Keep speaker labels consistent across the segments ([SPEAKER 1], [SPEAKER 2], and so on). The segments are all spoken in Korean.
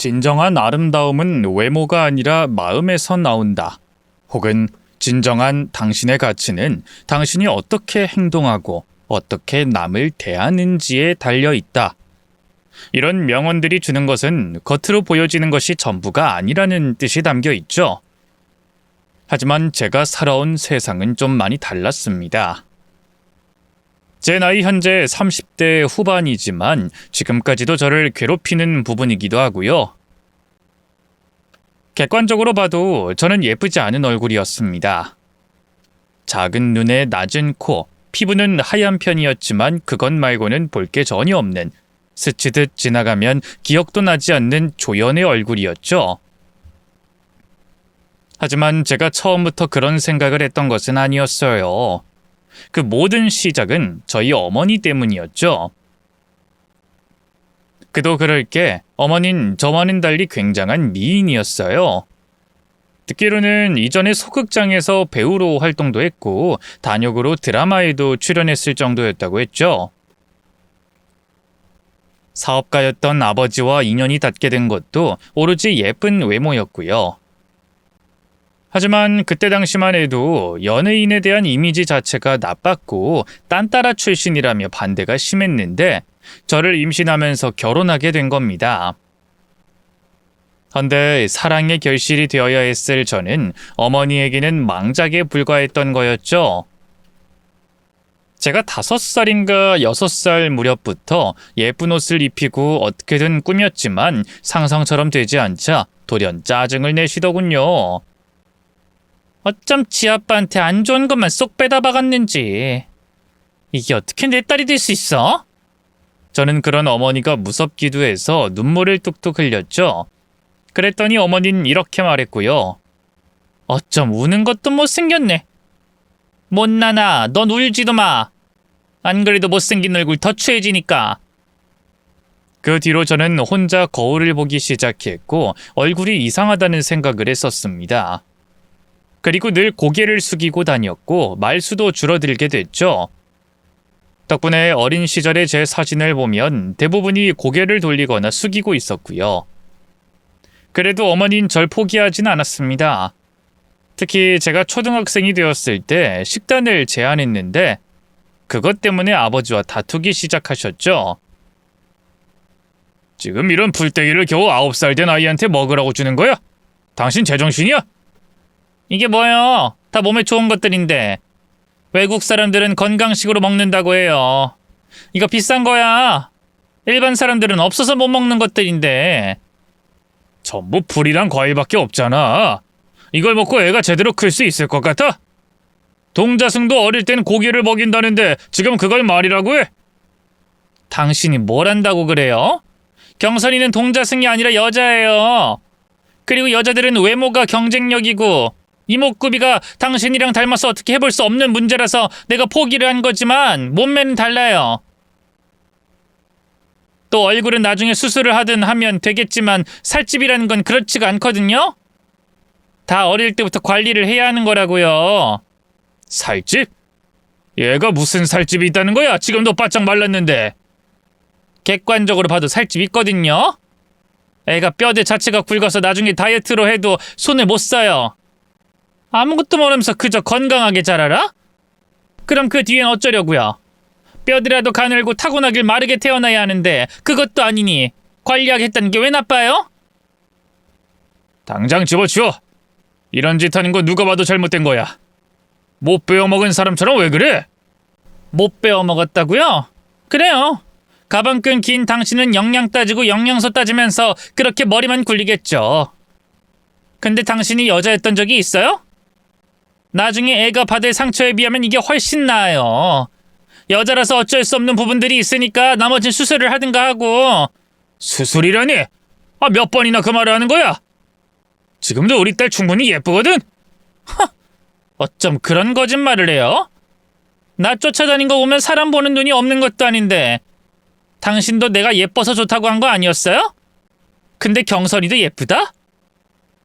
[SPEAKER 1] 진정한 아름다움은 외모가 아니라 마음에서 나온다. 혹은 진정한 당신의 가치는 당신이 어떻게 행동하고 어떻게 남을 대하는지에 달려 있다. 이런 명언들이 주는 것은 겉으로 보여지는 것이 전부가 아니라는 뜻이 담겨 있죠. 하지만 제가 살아온 세상은 좀 많이 달랐습니다. 제 나이 현재 30대 후반이지만 지금까지도 저를 괴롭히는 부분이기도 하고요. 객관적으로 봐도 저는 예쁘지 않은 얼굴이었습니다. 작은 눈에 낮은 코, 피부는 하얀 편이었지만 그것 말고는 볼 게 전혀 없는, 스치듯 지나가면 기억도 나지 않는 조연의 얼굴이었죠. 하지만 제가 처음부터 그런 생각을 했던 것은 아니었어요. 그 모든 시작은 저희 어머니 때문이었죠. 그도 그럴 게 어머니는 저와는 달리 굉장한 미인이었어요. 듣기로는 이전에 소극장에서 배우로 활동도 했고 단역으로 드라마에도 출연했을 정도였다고 했죠. 사업가였던 아버지와 인연이 닿게 된 것도 오로지 예쁜 외모였고요. 하지만 그때 당시만 해도 연예인에 대한 이미지 자체가 나빴고 딴따라 출신이라며 반대가 심했는데 저를 임신하면서 결혼하게 된 겁니다. 헌데 사랑의 결실이 되어야 했을 저는 어머니에게는 망작에 불과했던 거였죠. 제가 5살인가 6살 무렵부터 예쁜 옷을 입히고 어떻게든 꾸몄지만 상상처럼 되지 않자 돌연 짜증을 내시더군요. 어쩜 지 아빠한테 안 좋은 것만 쏙 빼다 박았는지. 이게 어떻게 내 딸이 될 수 있어? 저는 그런 어머니가 무섭기도 해서 눈물을 뚝뚝 흘렸죠. 그랬더니 어머니는 이렇게 말했고요. 어쩜 우는 것도 못생겼네. 못나나, 넌 울지도 마. 안 그래도 못생긴 얼굴 더 추해지니까. 그 뒤로 저는 혼자 거울을 보기 시작했고 얼굴이 이상하다는 생각을 했었습니다. 그리고 늘 고개를 숙이고 다녔고 말수도 줄어들게 됐죠. 덕분에 어린 시절의 제 사진을 보면 대부분이 고개를 돌리거나 숙이고 있었고요. 그래도 어머니는 절 포기하진 않았습니다. 특히 제가 초등학생이 되었을 때 식단을 제한했는데 그것 때문에 아버지와 다투기 시작하셨죠. 지금 이런 풀떼기를 겨우 9살 된 아이한테 먹으라고 주는 거야? 당신 제정신이야? 이게 뭐요? 다 몸에 좋은 것들인데. 외국 사람들은 건강식으로 먹는다고 해요. 이거 비싼 거야. 일반 사람들은 없어서 못 먹는 것들인데. 전부 풀이랑 과일밖에 없잖아. 이걸 먹고 애가 제대로 클 수 있을 것 같아? 동자승도 어릴 땐 고기를 먹인다는데 지금 그걸 말이라고 해? 당신이 뭘 안다고 그래요? 경선이는 동자승이 아니라 여자예요. 그리고 여자들은 외모가 경쟁력이고 이목구비가 당신이랑 닮아서 어떻게 해볼 수 없는 문제라서 내가 포기를 한 거지만 몸매는 달라요. 또 얼굴은 나중에 수술을 하든 하면 되겠지만 살집이라는 건 그렇지가 않거든요? 다 어릴 때부터 관리를 해야 하는 거라고요. 살집? 얘가 무슨 살집이 있다는 거야? 지금도 바짝 말랐는데. 객관적으로 봐도 살집 있거든요? 애가 뼈대 자체가 굵어서 나중에 다이어트로 해도 손을 못 써요. 아무것도 모르면서 그저 건강하게 자라라? 그럼 그 뒤엔 어쩌려고요? 뼈대라도 가늘고 타고나길 마르게 태어나야 하는데 그것도 아니니 관리하겠다는 게 왜 나빠요? 당장 집어치워. 이런 짓 하는 거 누가 봐도 잘못된 거야. 못 베어먹은 사람처럼 왜 그래? 못 베어먹었다고요? 그래요. 가방끈 긴 당신은 영양 따지고 영양소 따지면서 그렇게 머리만 굴리겠죠. 근데 당신이 여자였던 적이 있어요? 나중에 애가 받을 상처에 비하면 이게 훨씬 나아요. 여자라서 어쩔 수 없는 부분들이 있으니까 나머진 수술을 하든가 하고. 수술이라니? 몇 번이나 그 말을 하는 거야? 지금도 우리 딸 충분히 예쁘거든? 어쩜 그런 거짓말을 해요? 나 쫓아다닌 거 보면 사람 보는 눈이 없는 것도 아닌데. 당신도 내가 예뻐서 좋다고 한 거 아니었어요? 근데 경선이도 예쁘다?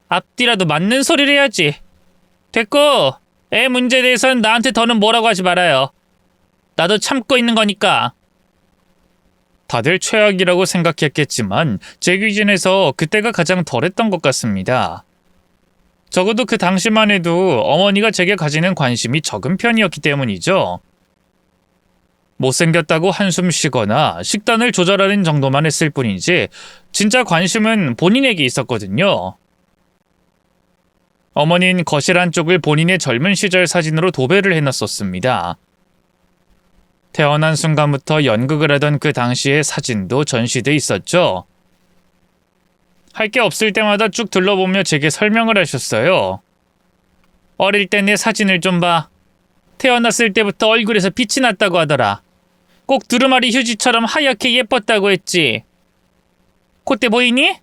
[SPEAKER 1] 앞뒤라도 맞는 소리를 해야지. 됐고, 애 문제에 대해서는 나한테 더는 뭐라고 하지 말아요. 나도 참고 있는 거니까. 다들 최악이라고 생각했겠지만 제 기준에서 그때가 가장 덜했던 것 같습니다. 적어도 그 당시만 해도 어머니가 제게 가지는 관심이 적은 편이었기 때문이죠. 못생겼다고 한숨 쉬거나 식단을 조절하는 정도만 했을 뿐이지 진짜 관심은 본인에게 있었거든요. 어머니는 거실 한쪽을 본인의 젊은 시절 사진으로 도배를 해놨었습니다. 태어난 순간부터 연극을 하던 그 당시의 사진도 전시돼 있었죠. 할 게 없을 때마다 쭉 둘러보며 제게 설명을 하셨어요. 어릴 때 내 사진을 좀 봐. 태어났을 때부터 얼굴에서 빛이 났다고 하더라. 꼭 두루마리 휴지처럼 하얗게 예뻤다고 했지. 콧대 보이니?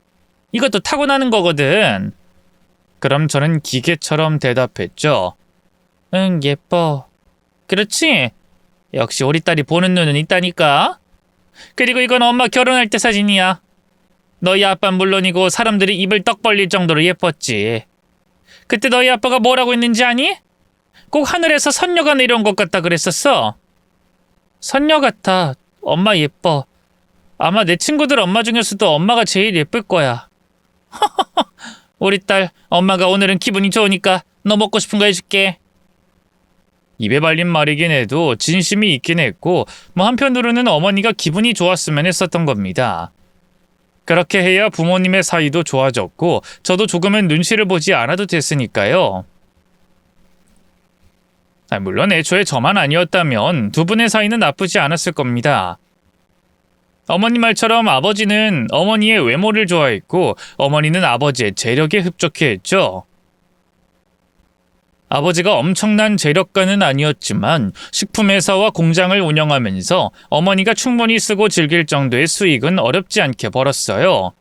[SPEAKER 1] 이것도 타고나는 거거든. 그럼 저는 기계처럼 대답했죠. 응, 예뻐. 그렇지? 역시 우리 딸이 보는 눈은 있다니까. 그리고 이건 엄마 결혼할 때 사진이야. 너희 아빠는 물론이고 사람들이 입을 떡 벌릴 정도로 예뻤지. 그때 너희 아빠가 뭐라고 했는지 아니? 꼭 하늘에서 선녀가 내려온 것 같다 그랬었어. 선녀 같아. 엄마 예뻐. 아마 내 친구들 엄마 중에서도 엄마가 제일 예쁠 거야. 우리 딸, 엄마가 오늘은 기분이 좋으니까 너 먹고 싶은 거 해줄게. 입에 발린 말이긴 해도 진심이 있긴 했고 한편으로는 어머니가 기분이 좋았으면 했었던 겁니다. 그렇게 해야 부모님의 사이도 좋아졌고 저도 조금은 눈치를 보지 않아도 됐으니까요. 물론 애초에 저만 아니었다면 두 분의 사이는 나쁘지 않았을 겁니다. 어머니 말처럼 아버지는 어머니의 외모를 좋아했고 어머니는 아버지의 재력에 흡족해했죠. 아버지가 엄청난 재력가는 아니었지만 식품회사와 공장을 운영하면서 어머니가 충분히 쓰고 즐길 정도의 수익은 어렵지 않게 벌었어요.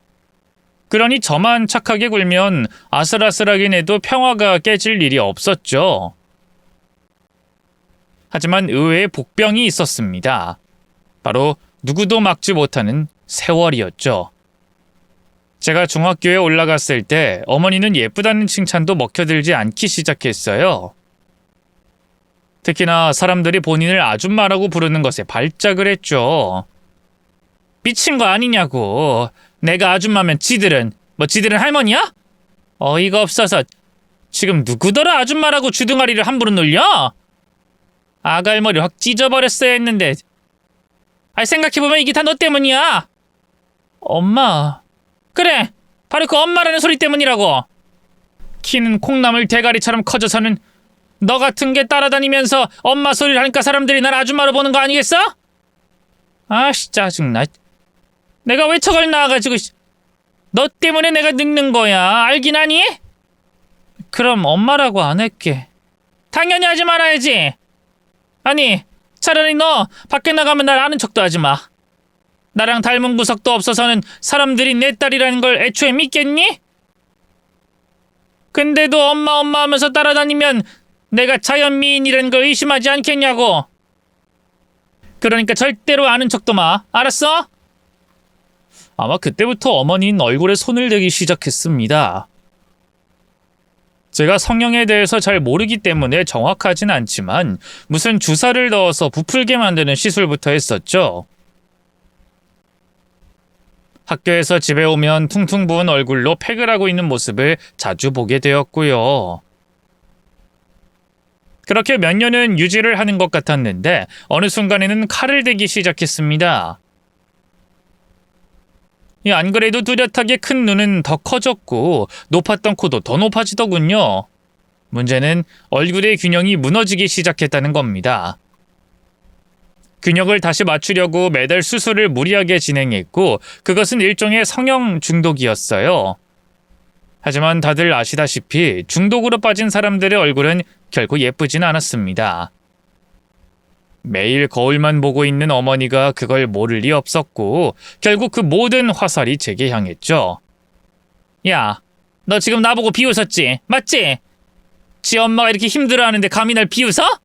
[SPEAKER 1] 그러니 저만 착하게 굴면 아슬아슬하긴 해도 평화가 깨질 일이 없었죠. 하지만 의외의 복병이 있었습니다. 바로 누구도 막지 못하는 세월이었죠. 제가 중학교에 올라갔을 때 어머니는 예쁘다는 칭찬도 먹혀들지 않기 시작했어요. 특히나 사람들이 본인을 아줌마라고 부르는 것에 발작을 했죠. 미친 거 아니냐고. 내가 아줌마면 지들은 할머니야? 어이가 없어서 지금 누구더라 아줌마라고 주둥아리를 함부로 놀려? 아갈머리 확 찢어버렸어야 했는데. 생각해보면 이게 다 너 때문이야. 엄마. 그래, 바로 그 엄마라는 소리 때문이라고. 키는 콩나물 대가리처럼 커져서는 너 같은 게 따라다니면서 엄마 소리를 하니까 사람들이 날 아줌마로 보는 거 아니겠어? 아씨 짜증나. 내가 왜 저걸 나와가지고. 너 때문에 내가 늙는 거야. 알긴 하니? 그럼 엄마라고 안 할게. 당연히 하지 말아야지. 아니, 차라리 너 밖에 나가면 날 아는 척도 하지 마. 나랑 닮은 구석도 없어서는 사람들이 내 딸이라는 걸 애초에 믿겠니? 근데도 엄마 하면서 따라다니면 내가 자연미인이라는 걸 의심하지 않겠냐고. 그러니까 절대로 아는 척도 마. 알았어? 아마 그때부터 어머니는 얼굴에 손을 대기 시작했습니다. 제가 성형에 대해서 잘 모르기 때문에 정확하진 않지만 무슨 주사를 넣어서 부풀게 만드는 시술부터 했었죠. 학교에서 집에 오면 퉁퉁 부은 얼굴로 팩을 하고 있는 모습을 자주 보게 되었고요. 그렇게 몇 년은 유지를 하는 것 같았는데 어느 순간에는 칼을 대기 시작했습니다. 안 그래도 뚜렷하게 큰 눈은 더 커졌고 높았던 코도 더 높아지더군요. 문제는 얼굴의 균형이 무너지기 시작했다는 겁니다. 균형을 다시 맞추려고 매달 수술을 무리하게 진행했고 그것은 일종의 성형 중독이었어요. 하지만 다들 아시다시피 중독으로 빠진 사람들의 얼굴은 결코 예쁘진 않았습니다. 매일 거울만 보고 있는 어머니가 그걸 모를 리 없었고 결국 그 모든 화살이 제게 향했죠. 야, 너 지금 나보고 비웃었지? 맞지? 지 엄마가 이렇게 힘들어하는데 감히 날 비웃어?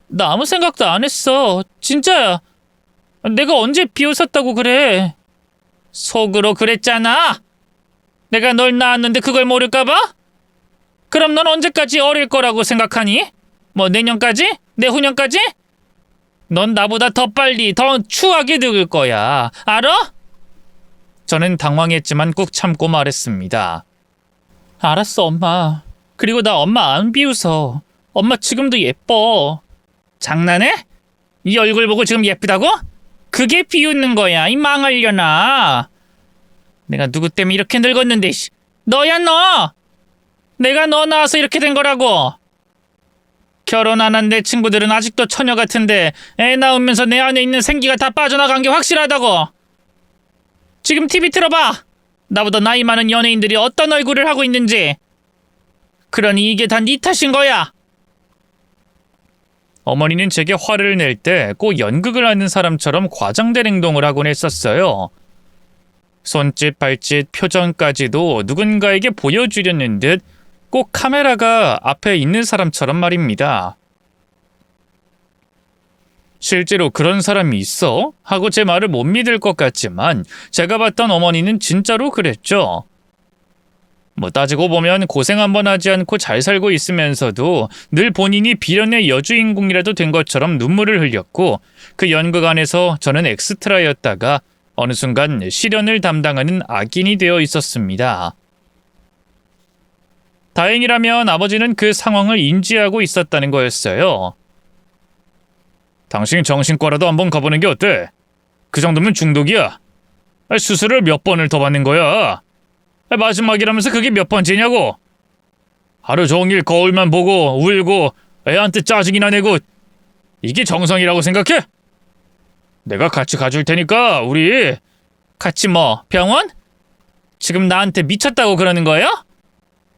[SPEAKER 1] 나 아무 생각도 안 했어. 진짜야. 내가 언제 비웃었다고 그래. 속으로 그랬잖아. 내가 널 낳았는데 그걸 모를까봐? 그럼 넌 언제까지 어릴 거라고 생각하니? 뭐 내년까지? 내후년까지? 넌 나보다 더 빨리, 더 추하게 늙을 거야. 알아? 저는 당황했지만 꾹 참고 말했습니다. 알았어, 엄마. 그리고 나 엄마 안 비웃어. 엄마 지금도 예뻐. 장난해? 이 얼굴 보고 지금 예쁘다고? 그게 비웃는 거야, 이 망하려나. 내가 누구 때문에 이렇게 늙었는데, 너야 너! 내가 너 낳아서 이렇게 된 거라고. 결혼 안 한 내 친구들은 아직도 처녀 같은데 애 낳으면서 내 안에 있는 생기가 다 빠져나간 게 확실하다고. 지금 TV 틀어봐. 나보다 나이 많은 연예인들이 어떤 얼굴을 하고 있는지. 그러니 이게 다 네 탓인 거야. 어머니는 제게 화를 낼 때 꼭 연극을 하는 사람처럼 과장된 행동을 하곤 했었어요. 손짓, 발짓, 표정까지도 누군가에게 보여주려는 듯 꼭 카메라가 앞에 있는 사람처럼 말입니다. 실제로 그런 사람이 있어? 하고 제 말을 못 믿을 것 같지만 제가 봤던 어머니는 진짜로 그랬죠. 뭐 따지고 보면 고생 한번 하지 않고 잘 살고 있으면서도 늘 본인이 비련의 여주인공이라도 된 것처럼 눈물을 흘렸고 그 연극 안에서 저는 엑스트라였다가 어느 순간 시련을 담당하는 악인이 되어 있었습니다. 다행이라면 아버지는 그 상황을 인지하고 있었다는 거였어요. 당신 정신과라도 한번 가보는 게 어때? 그 정도면 중독이야. 수술을 몇 번을 더 받는 거야. 마지막이라면서 그게 몇 번째냐고. 하루 종일 거울만 보고 울고 애한테 짜증이나 내고 이게 정상이라고 생각해? 내가 같이 가줄 테니까 우리 같이 뭐 병원? 지금 나한테 미쳤다고 그러는 거예요?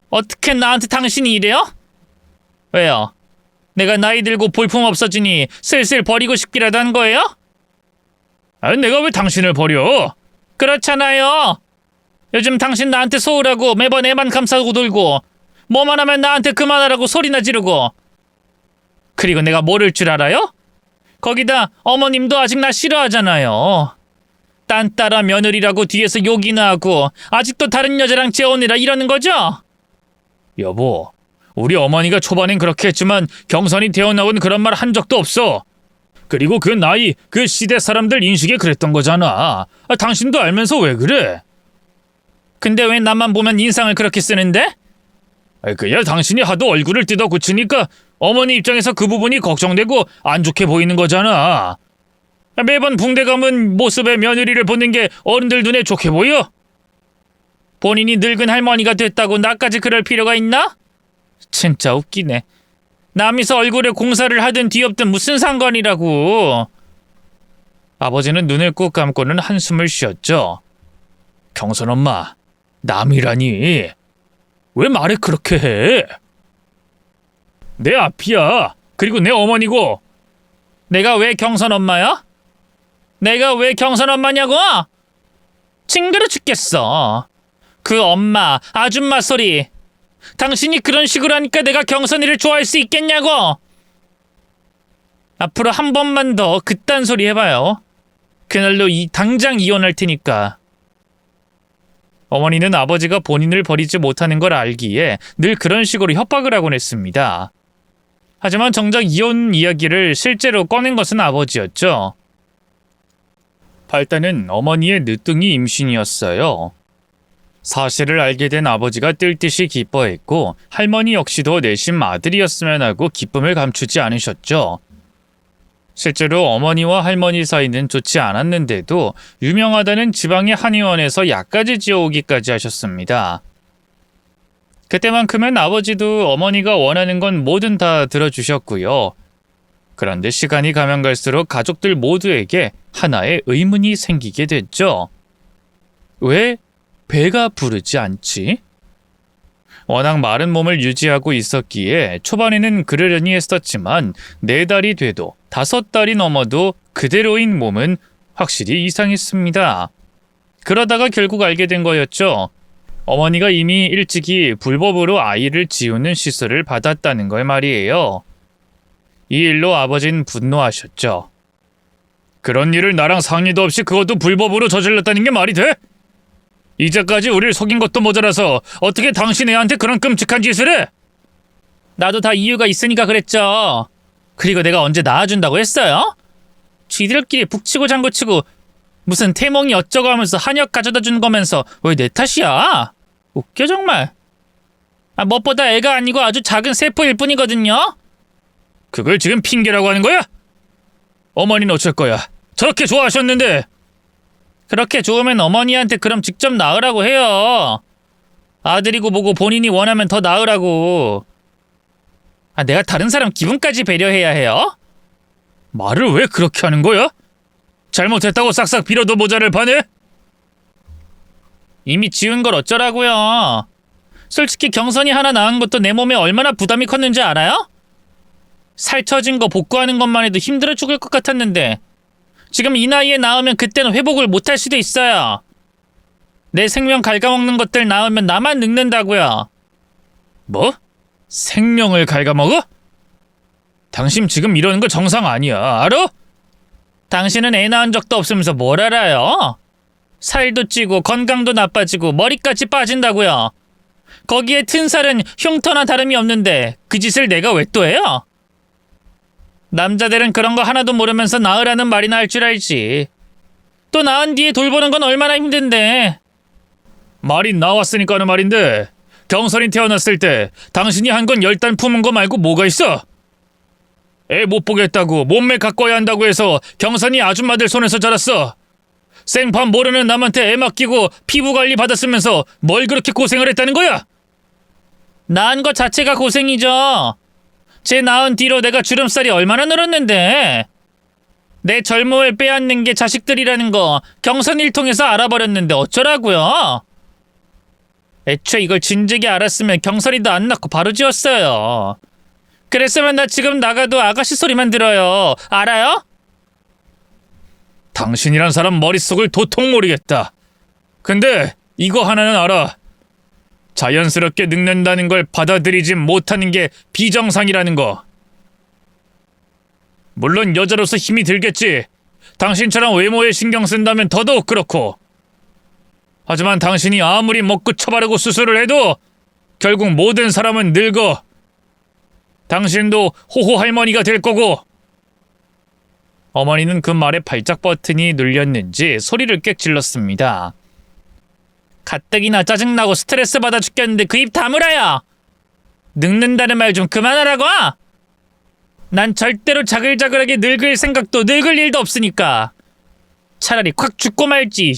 [SPEAKER 1] 어떻게 나한테 당신이 이래요? 왜요? 내가 나이 들고 볼품 없어지니 슬슬 버리고 싶기라도 한 거예요? 내가 왜 당신을 버려? 그렇잖아요. 요즘 당신 나한테 소홀하고 매번 애만 감싸고 놀고 뭐만 하면 나한테 그만하라고 소리나 지르고. 그리고 내가 모를 줄 알아요? 거기다 어머님도 아직 나 싫어하잖아요. 딴따라 며느리라고 뒤에서 욕이나 하고 아직도 다른 여자랑 재혼이라 이러는 거죠? 여보, 우리 어머니가 초반엔 그렇게 했지만 경선이 되어나온 그런 말 한 적도 없어. 그리고 그 나이, 그 시대 사람들 인식에 그랬던 거잖아. 당신도 알면서 왜 그래? 근데 왜 나만 보면 인상을 그렇게 쓰는데? 그야 당신이 하도 얼굴을 뜯어 고치니까 어머니 입장에서 그 부분이 걱정되고 안 좋게 보이는 거잖아. 매번 붕대 감은 모습의 며느리를 보는 게 어른들 눈에 좋게 보여? 본인이 늙은 할머니가 됐다고 나까지 그럴 필요가 있나? 진짜 웃기네. 남이서 얼굴에 공사를 하든 뒤엎든 무슨 상관이라고. 아버지는 눈을 꾹 감고는 한숨을 쉬었죠. 경선 엄마, 남이라니. 왜 말을 그렇게 해? 내 앞이야. 그리고 내 어머니고. 내가 왜 경선 엄마야? 내가 왜 경선 엄마냐고? 징그러 죽겠어. 그 엄마, 아줌마 소리. 당신이 그런 식으로 하니까 내가 경선이를 좋아할 수 있겠냐고. 앞으로 한 번만 더 그딴 소리 해봐요. 그날로 당장 이혼할 테니까. 어머니는 아버지가 본인을 버리지 못하는 걸 알기에 늘 그런 식으로 협박을 하곤 했습니다. 하지만 정작 이혼 이야기를 실제로 꺼낸 것은 아버지였죠. 발단은 어머니의 늦둥이 임신이었어요. 사실을 알게 된 아버지가 뜰 듯이 기뻐했고 할머니 역시도 내심 아들이었으면 하고 기쁨을 감추지 않으셨죠. 실제로 어머니와 할머니 사이는 좋지 않았는데도 유명하다는 지방의 한의원에서 약까지 지어오기까지 하셨습니다. 그때만큼은 아버지도 어머니가 원하는 건 뭐든 다 들어주셨고요. 그런데 시간이 가면 갈수록 가족들 모두에게 하나의 의문이 생기게 됐죠. 왜 배가 부르지 않지? 워낙 마른 몸을 유지하고 있었기에 초반에는 그러려니 했었지만 4달이 돼도 5달이 넘어도 그대로인 몸은 확실히 이상했습니다. 그러다가 결국 알게 된 거였죠. 어머니가 이미 일찍이 불법으로 아이를 지우는 시술을 받았다는 걸 말이에요. 이 일로 아버진 분노하셨죠. 그런 일을 나랑 상의도 없이 그것도 불법으로 저질렀다는 게 말이 돼? 이제까지 우릴 속인 것도 모자라서 어떻게 당신 애한테 그런 끔찍한 짓을 해? 나도 다 이유가 있으니까 그랬죠. 그리고 내가 언제 낳아준다고 했어요? 쥐들끼리 북치고 장구치고 무슨 태몽이 어쩌고 하면서 한약 가져다 준 거면서 왜 내 탓이야? 웃겨 정말. 무엇보다 애가 아니고 아주 작은 세포일 뿐이거든요. 그걸 지금 핑계라고 하는 거야? 어머니는 어쩔 거야? 저렇게 좋아하셨는데. 그렇게 좋으면 어머니한테 그럼 직접 낳으라고 해요. 아들이고 뭐고 본인이 원하면 더 낳으라고. 내가 다른 사람 기분까지 배려해야 해요? 말을 왜 그렇게 하는 거야? 잘못했다고 싹싹 빌어도 모자를 파네? 이미 지은 걸 어쩌라고요. 솔직히 경선이 하나 낳은 것도 내 몸에 얼마나 부담이 컸는지 알아요? 살처진 거 복구하는 것만 해도 힘들어 죽을 것 같았는데 지금 이 나이에 낳으면 그때는 회복을 못할 수도 있어요. 내 생명 갉아먹는 것들 낳으면 나만 늙는다고요. 뭐? 생명을 갉아먹어? 당신 지금 이러는 거 정상 아니야, 알아? 당신은 애 낳은 적도 없으면서 뭘 알아요? 살도 찌고 건강도 나빠지고 머리까지 빠진다고요. 거기에 튼 살은 흉터나 다름이 없는데 그 짓을 내가 왜 또 해요? 남자들은 그런 거 하나도 모르면서 낳으라는 말이나 할 줄 알지. 또 낳은 뒤에 돌보는 건 얼마나 힘든데. 말이 나왔으니까 하는 말인데 경선이 태어났을 때 당신이 한 건 열단 품은 거 말고 뭐가 있어? 애 못 보겠다고 몸매 가꿔야 한다고 해서 경선이 아줌마들 손에서 자랐어. 생판 모르는 남한테 애 맡기고 피부 관리 받았으면서 뭘 그렇게 고생을 했다는 거야? 낳은 것 자체가 고생이죠. 쟤 낳은 뒤로 내가 주름살이 얼마나 늘었는데. 내 젊음을 빼앗는 게 자식들이라는 거 경선일 통해서 알아버렸는데 어쩌라고요? 애초에 이걸 진즉에 알았으면 경선이도 안 낳고 바로 지었어요. 그랬으면 나 지금 나가도 아가씨 소리만 들어요. 알아요? 당신이란 사람 머릿속을 도통 모르겠다. 근데 이거 하나는 알아. 자연스럽게 늙는다는 걸 받아들이지 못하는 게 비정상이라는 거. 물론 여자로서 힘이 들겠지. 당신처럼 외모에 신경 쓴다면 더더욱 그렇고. 하지만 당신이 아무리 먹고 처바르고 수술을 해도 결국 모든 사람은 늙어. 당신도 호호 할머니가 될 거고. 어머니는 그 말에 발작 버튼이 눌렸는지 소리를 꽥 질렀습니다. 가뜩이나 짜증나고 스트레스 받아 죽겠는데 그 입 다물어요. 늙는다는 말 좀 그만하라고. 난 절대로 자글자글하게 늙을 생각도 늙을 일도 없으니까. 차라리 콱 죽고 말지.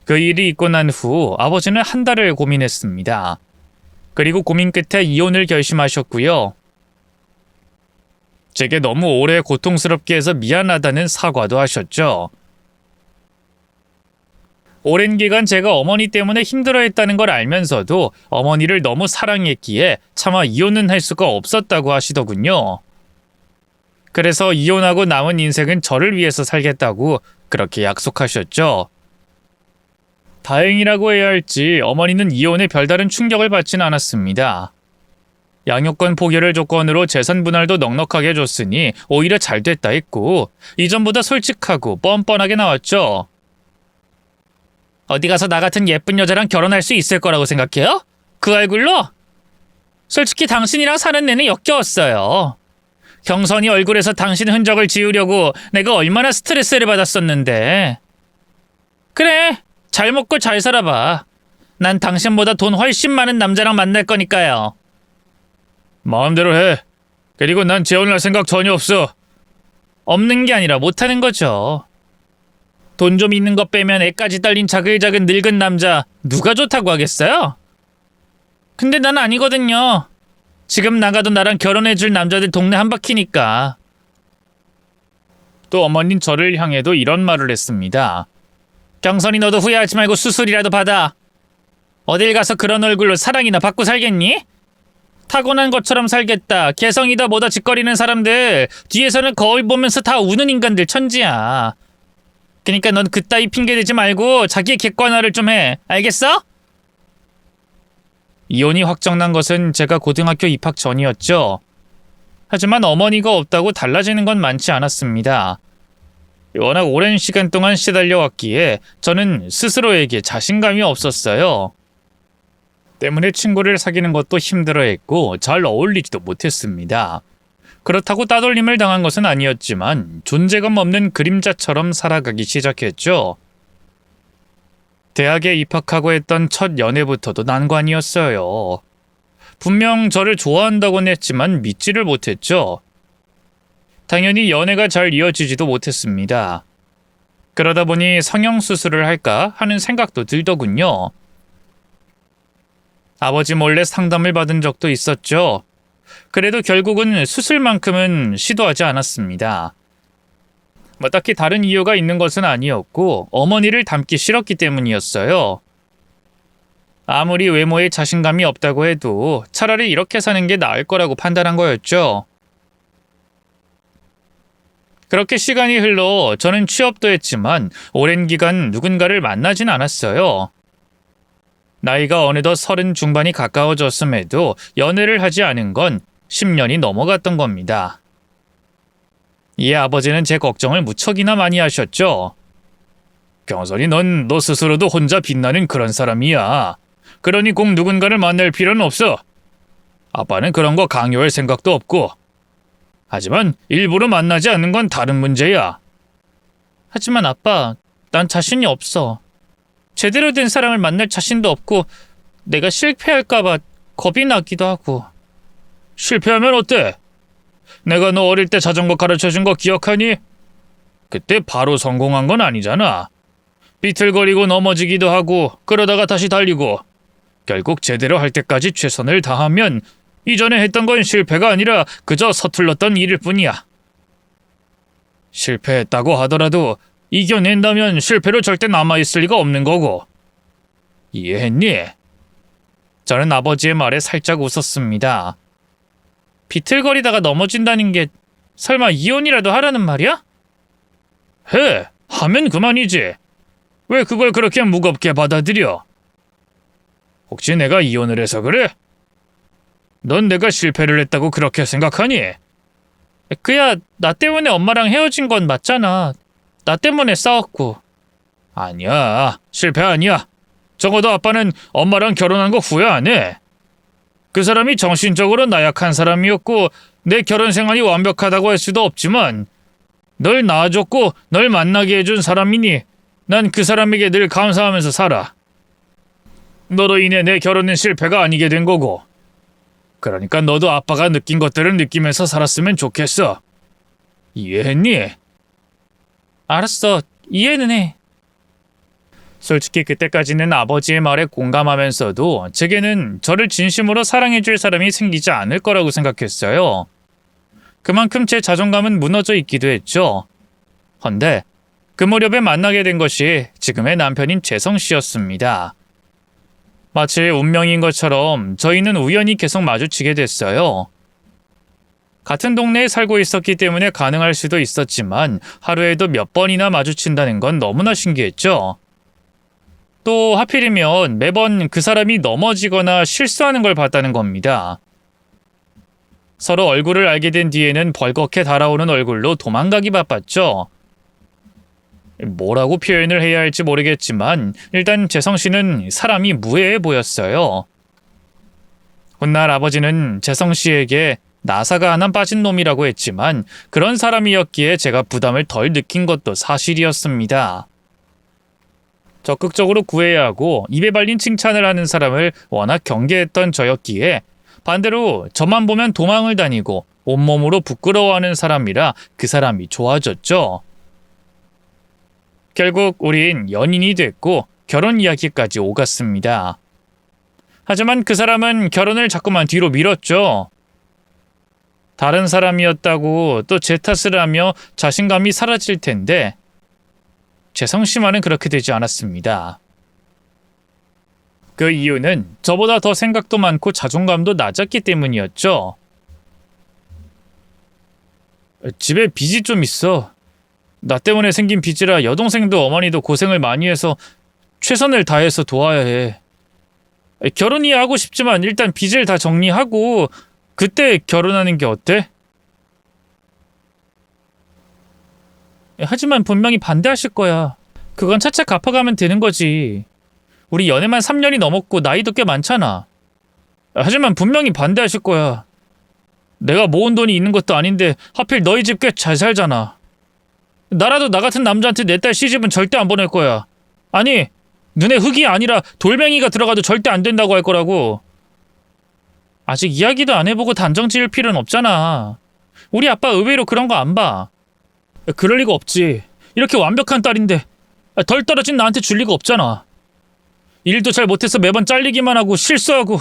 [SPEAKER 1] 그 일이 있고 난 후 아버지는 한 달을 고민했습니다. 그리고 고민 끝에 이혼을 결심하셨고요. 제게 너무 오래 고통스럽게 해서 미안하다는 사과도 하셨죠. 오랜 기간 제가 어머니 때문에 힘들어했다는 걸 알면서도 어머니를 너무 사랑했기에 차마 이혼은 할 수가 없었다고 하시더군요. 그래서 이혼하고 남은 인생은 저를 위해서 살겠다고 그렇게 약속하셨죠. 다행이라고 해야 할지 어머니는 이혼에 별다른 충격을 받지는 않았습니다. 양육권 포기를 조건으로 재산 분할도 넉넉하게 줬으니 오히려 잘 됐다 했고 이전보다 솔직하고 뻔뻔하게 나왔죠. 어디 가서 나 같은 예쁜 여자랑 결혼할 수 있을 거라고 생각해요? 그 얼굴로? 솔직히 당신이랑 사는 내내 역겨웠어요. 경선이 얼굴에서 당신 흔적을 지우려고 내가 얼마나 스트레스를 받았었는데. 그래, 잘 먹고 잘 살아봐. 난 당신보다 돈 훨씬 많은 남자랑 만날 거니까요. 마음대로 해. 그리고 난 재혼할 생각 전혀 없어. 없는 게 아니라 못하는 거죠. 돈 좀 있는 거 빼면 애까지 딸린 자글자글 늙은 남자 누가 좋다고 하겠어요? 근데 난 아니거든요. 지금 나가도 나랑 결혼해줄 남자들 동네 한 바퀴니까. 또 어머님 저를 향해도 이런 말을 했습니다. 경선이 너도 후회하지 말고 수술이라도 받아. 어딜 가서 그런 얼굴로 사랑이나 받고 살겠니? 타고난 것처럼 살겠다. 개성이다 뭐다 짓거리는 사람들 뒤에서는 거울 보면서 다 우는 인간들 천지야. 그러니까 넌 그따위 핑계대지 말고 자기의 객관화를 좀 해. 알겠어? 이혼이 확정난 것은 제가 고등학교 입학 전이었죠. 하지만 어머니가 없다고 달라지는 건 많지 않았습니다. 워낙 오랜 시간 동안 시달려왔기에 저는 스스로에게 자신감이 없었어요. 때문에 친구를 사귀는 것도 힘들어했고 잘 어울리지도 못했습니다. 그렇다고 따돌림을 당한 것은 아니었지만 존재감 없는 그림자처럼 살아가기 시작했죠. 대학에 입학하고 했던 첫 연애부터도 난관이었어요. 분명 저를 좋아한다고는 했지만 믿지를 못했죠. 당연히 연애가 잘 이어지지도 못했습니다. 그러다 보니 성형수술을 할까 하는 생각도 들더군요. 아버지 몰래 상담을 받은 적도 있었죠. 그래도 결국은 수술만큼은 시도하지 않았습니다. 딱히 다른 이유가 있는 것은 아니었고 어머니를 닮기 싫었기 때문이었어요. 아무리 외모에 자신감이 없다고 해도 차라리 이렇게 사는 게 나을 거라고 판단한 거였죠. 그렇게 시간이 흘러 저는 취업도 했지만 오랜 기간 누군가를 만나진 않았어요. 나이가 어느덧 30 중반이 가까워졌음에도 연애를 하지 않은 건 10년이 넘어갔던 겁니다. 이에 아버지는 제 걱정을 무척이나 많이 하셨죠. 경선이 너 스스로도 혼자 빛나는 그런 사람이야. 그러니 꼭 누군가를 만날 필요는 없어. 아빠는 그런 거 강요할 생각도 없고. 하지만 일부러 만나지 않는 건 다른 문제야. 하지만 아빠, 난 자신이 없어. 제대로 된 사람을 만날 자신도 없고 내가 실패할까봐 겁이 나기도 하고. 실패하면 어때? 내가 너 어릴 때 자전거 가르쳐준 거 기억하니? 그때 바로 성공한 건 아니잖아. 비틀거리고 넘어지기도 하고 그러다가 다시 달리고 결국 제대로 할 때까지 최선을 다하면 이전에 했던 건 실패가 아니라 그저 서툴렀던 일일 뿐이야. 실패했다고 하더라도 이겨낸다면 실패로 절대 남아있을 리가 없는 거고. 이해했니? 저는 아버지의 말에 살짝 웃었습니다. 비틀거리다가 넘어진다는 게 설마 이혼이라도 하라는 말이야? 해! 하면 그만이지. 왜 그걸 그렇게 무겁게 받아들여? 혹시 내가 이혼을 해서 그래? 넌 내가 실패를 했다고 그렇게 생각하니? 그야 나 때문에 엄마랑 헤어진 건 맞잖아. 나 때문에 싸웠고. 아니야, 실패 아니야. 적어도 아빠는 엄마랑 결혼한 거 후회 안 해. 그 사람이 정신적으로 나약한 사람이었고 내 결혼 생활이 완벽하다고 할 수도 없지만 널 낳아줬고 널 만나게 해준 사람이니 난 그 사람에게 늘 감사하면서 살아. 너로 인해 내 결혼은 실패가 아니게 된 거고. 그러니까 너도 아빠가 느낀 것들을 느끼면서 살았으면 좋겠어. 이해했니? 알았어. 이해는 해. 솔직히 그때까지는 아버지의 말에 공감하면서도 제게는 저를 진심으로 사랑해줄 사람이 생기지 않을 거라고 생각했어요. 그만큼 제 자존감은 무너져 있기도 했죠. 헌데 그 무렵에 만나게 된 것이 지금의 남편인 재성 씨였습니다. 마치 운명인 것처럼 저희는 우연히 계속 마주치게 됐어요. 같은 동네에 살고 있었기 때문에 가능할 수도 있었지만 하루에도 몇 번이나 마주친다는 건 너무나 신기했죠. 또 하필이면 매번 그 사람이 넘어지거나 실수하는 걸 봤다는 겁니다. 서로 얼굴을 알게 된 뒤에는 벌겋게 달아오는 얼굴로 도망가기 바빴죠. 뭐라고 표현을 해야 할지 모르겠지만 일단 재성 씨는 사람이 무해해 보였어요. 훗날 아버지는 재성 씨에게 나사가 하나 빠진 놈이라고 했지만 그런 사람이었기에 제가 부담을 덜 느낀 것도 사실이었습니다. 적극적으로 구해야 하고 입에 발린 칭찬을 하는 사람을 워낙 경계했던 저였기에 반대로 저만 보면 도망을 다니고 온몸으로 부끄러워하는 사람이라 그 사람이 좋아졌죠. 결국 우린 연인이 됐고 결혼 이야기까지 오갔습니다. 하지만 그 사람은 결혼을 자꾸만 뒤로 미뤘죠. 다른 사람이었다고 또 제 탓을 하며 자신감이 사라질 텐데 재성 씨만은 그렇게 되지 않았습니다. 그 이유는 저보다 더 생각도 많고 자존감도 낮았기 때문이었죠. 집에 빚이 좀 있어. 나 때문에 생긴 빚이라 여동생도 어머니도 고생을 많이 해서 최선을 다해서 도와야 해. 결혼이 하고 싶지만 일단 빚을 다 정리하고 그때 결혼하는 게 어때? 하지만 분명히 반대하실 거야. 그건 차차 갚아가면 되는 거지. 우리 연애만 3년이 넘었고 나이도 꽤 많잖아. 하지만 분명히 반대하실 거야. 내가 모은 돈이 있는 것도 아닌데 하필 너희 집 꽤 잘 살잖아. 나라도 나 같은 남자한테 내 딸 시집은 절대 안 보낼 거야. 아니, 눈에 흙이 아니라 돌멩이가 들어가도 절대 안 된다고 할 거라고. 아직 이야기도 안 해보고 단정 지을 필요는 없잖아. 우리 아빠 의외로 그런 거 안 봐. 그럴 리가 없지. 이렇게 완벽한 딸인데 덜 떨어진 나한테 줄 리가 없잖아. 일도 잘 못해서 매번 잘리기만 하고 실수하고.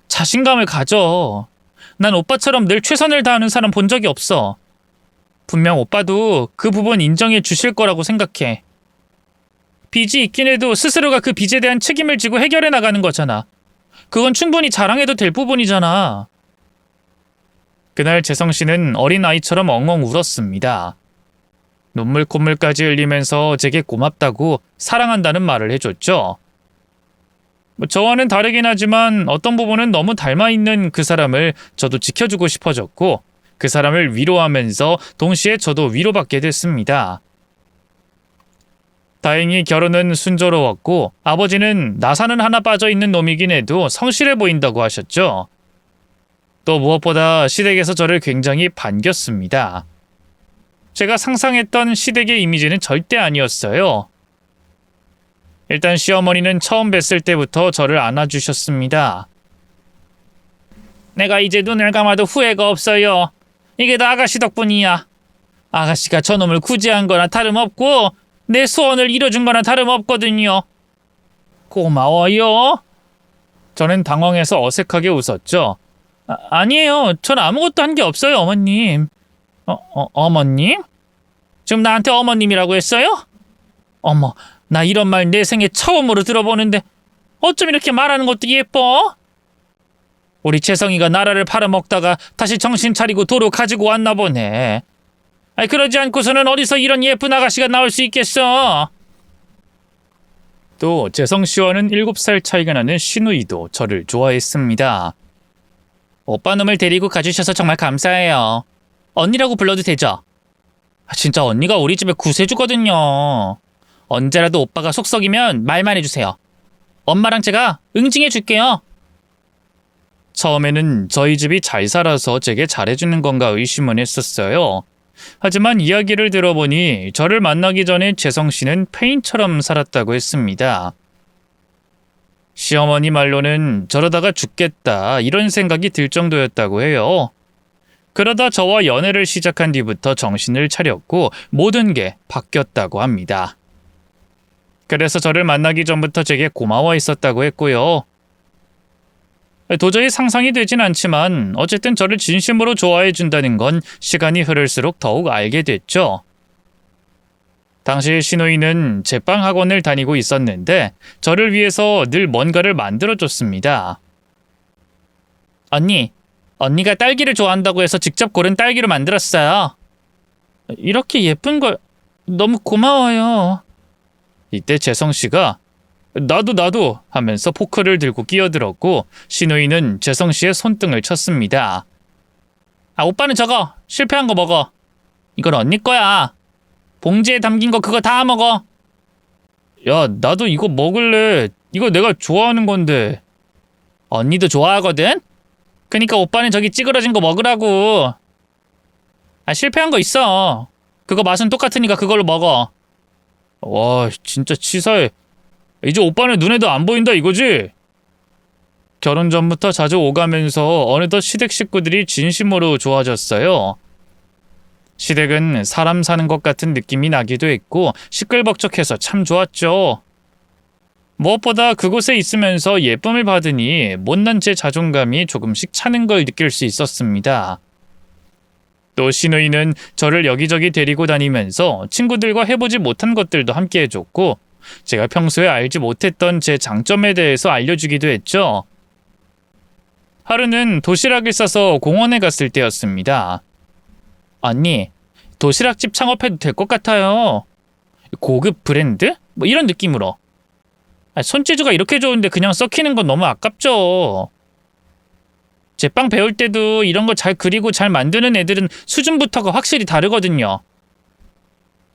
[SPEAKER 1] 자신감을 가져. 난 오빠처럼 늘 최선을 다하는 사람 본 적이 없어. 분명 오빠도 그 부분 인정해 주실 거라고 생각해. 빚이 있긴 해도 스스로가 그 빚에 대한 책임을 지고 해결해 나가는 거잖아. 그건 충분히 자랑해도 될 부분이잖아. 그날 재성 씨는 어린아이처럼 엉엉 울었습니다. 눈물 콧물까지 흘리면서 제게 고맙다고 사랑한다는 말을 해줬죠. 저와는 다르긴 하지만 어떤 부분은 너무 닮아있는 그 사람을 저도 지켜주고 싶어졌고 그 사람을 위로하면서 동시에 저도 위로받게 됐습니다. 다행히 결혼은 순조로웠고 아버지는 나사는 하나 빠져있는 놈이긴 해도 성실해 보인다고 하셨죠. 또 무엇보다 시댁에서 저를 굉장히 반겼습니다. 제가 상상했던 시댁의 이미지는 절대 아니었어요. 일단 시어머니는 처음 뵀을 때부터 저를 안아주셨습니다. 내가 이제 눈을 감아도 후회가 없어요. 이게 다 아가씨 덕분이야. 아가씨가 저놈을 구제한 거나 다름없고 내 소원을 이뤄준 거나 다름없거든요. 고마워요. 저는 당황해서 어색하게 웃었죠. 아니에요. 전 아무것도 한 게 없어요, 어머님. 어머님? 지금 나한테 어머님이라고 했어요? 어머, 나 이런 말 내 생애 처음으로 들어보는데 어쩜 이렇게 말하는 것도 예뻐? 우리 재성이가 나라를 팔아먹다가 다시 정신 차리고 도로 가지고 왔나 보네. 아니, 그러지 않고서는 어디서 이런 예쁜 아가씨가 나올 수 있겠어? 또 재성 씨와는 7살 차이가 나는 신우이도 저를 좋아했습니다. 오빠 놈을 데리고 가주셔서 정말 감사해요. 언니라고 불러도 되죠? 진짜 언니가 우리 집에 구세주거든요. 언제라도 오빠가 속 썩이면 말만 해주세요. 엄마랑 제가 응징해줄게요. 처음에는 저희 집이 잘 살아서 제게 잘해주는 건가 의심은 했었어요. 하지만 이야기를 들어보니 저를 만나기 전에 재성 씨는 페인처럼 살았다고 했습니다. 시어머니 말로는 저러다가 죽겠다 이런 생각이 들 정도였다고 해요. 그러다 저와 연애를 시작한 뒤부터 정신을 차렸고 모든 게 바뀌었다고 합니다. 그래서 저를 만나기 전부터 제게 고마워했었다고 했고요. 도저히 상상이 되진 않지만 어쨌든 저를 진심으로 좋아해준다는 건 시간이 흐를수록 더욱 알게 됐죠. 당시 신우이는 제빵 학원을 다니고 있었는데 저를 위해서 늘 뭔가를 만들어줬습니다. 언니, 언니가 딸기를 좋아한다고 해서 직접 고른 딸기로 만들었어요. 이렇게 예쁜 걸 너무 고마워요. 이때 재성씨가 나도 하면서 포크를 들고 끼어들었고 신우이는 재성씨의 손등을 쳤습니다. 오빠는 저거 실패한 거 먹어. 이건 언니 거야. 봉지에 담긴 거 그거 다 먹어. 야, 나도 이거 먹을래. 이거 내가 좋아하는 건데. 언니도 좋아하거든? 그니까 오빠는 저기 찌그러진 거 먹으라고. 실패한 거 있어. 그거 맛은 똑같으니까 그걸로 먹어. 와, 진짜 치사해. 이제 오빠는 눈에도 안 보인다 이거지? 결혼 전부터 자주 오가면서 어느덧 시댁 식구들이 진심으로 좋아졌어요. 시댁은 사람 사는 것 같은 느낌이 나기도 했고 시끌벅적해서 참 좋았죠. 무엇보다 그곳에 있으면서 예쁨을 받으니 못난 제 자존감이 조금씩 차는 걸 느낄 수 있었습니다. 또 신우이는 저를 여기저기 데리고 다니면서 친구들과 해보지 못한 것들도 함께 해줬고 제가 평소에 알지 못했던 제 장점에 대해서 알려주기도 했죠. 하루는 도시락을 싸서 공원에 갔을 때였습니다. 언니, 도시락집 창업해도 될 것 같아요. 고급 브랜드? 뭐 이런 느낌으로. 손재주가 이렇게 좋은데 그냥 썩히는 건 너무 아깝죠. 제빵 배울 때도 이런 거 잘 그리고 잘 만드는 애들은 수준부터가 확실히 다르거든요.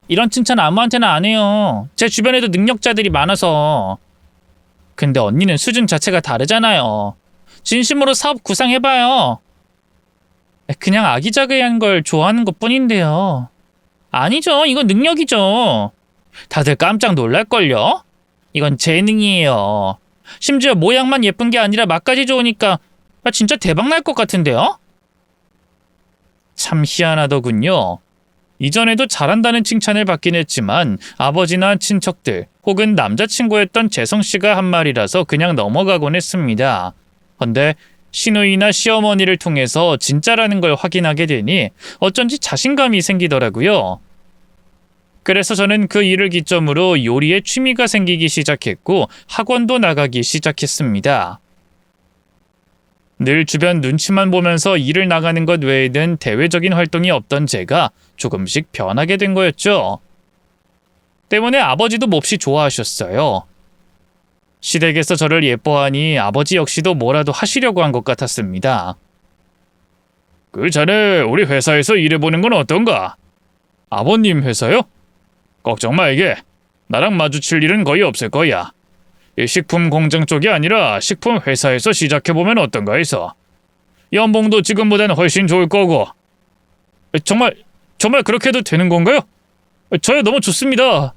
[SPEAKER 1] 이런 칭찬 아무한테나 안 해요. 제 주변에도 능력자들이 많아서. 근데 언니는 수준 자체가 다르잖아요. 진심으로 사업 구상해봐요. 그냥 아기자기한 걸 좋아하는 것뿐인데요. 아니죠. 이건 능력이죠. 다들 깜짝 놀랄걸요? 이건 재능이에요. 심지어 모양만 예쁜 게 아니라 맛까지 좋으니까 진짜 대박 날 것 같은데요? 참 희한하더군요. 이전에도 잘한다는 칭찬을 받긴 했지만 아버지나 친척들 혹은 남자친구였던 재성씨가 한 말이라서 그냥 넘어가곤 했습니다. 헌데 시누이나 시어머니를 통해서 진짜라는 걸 확인하게 되니 어쩐지 자신감이 생기더라고요. 그래서 저는 그 일을 기점으로 요리에 취미가 생기기 시작했고 학원도 나가기 시작했습니다. 늘 주변 눈치만 보면서 일을 나가는 것 외에는 대외적인 활동이 없던 제가 조금씩 변하게 된 거였죠. 때문에 아버지도 몹시 좋아하셨어요. 시댁에서 저를 예뻐하니 아버지 역시도 뭐라도 하시려고 한 것 같았습니다. 그 자네 우리 회사에서 일해보는 건 어떤가? 아버님 회사요? 걱정 말게. 나랑 마주칠 일은 거의 없을 거야. 이 식품 공장 쪽이 아니라 식품 회사에서 시작해보면 어떤가 해서. 연봉도 지금보다는 훨씬 좋을 거고. 정말 그렇게 해도 되는 건가요? 저야 너무 좋습니다.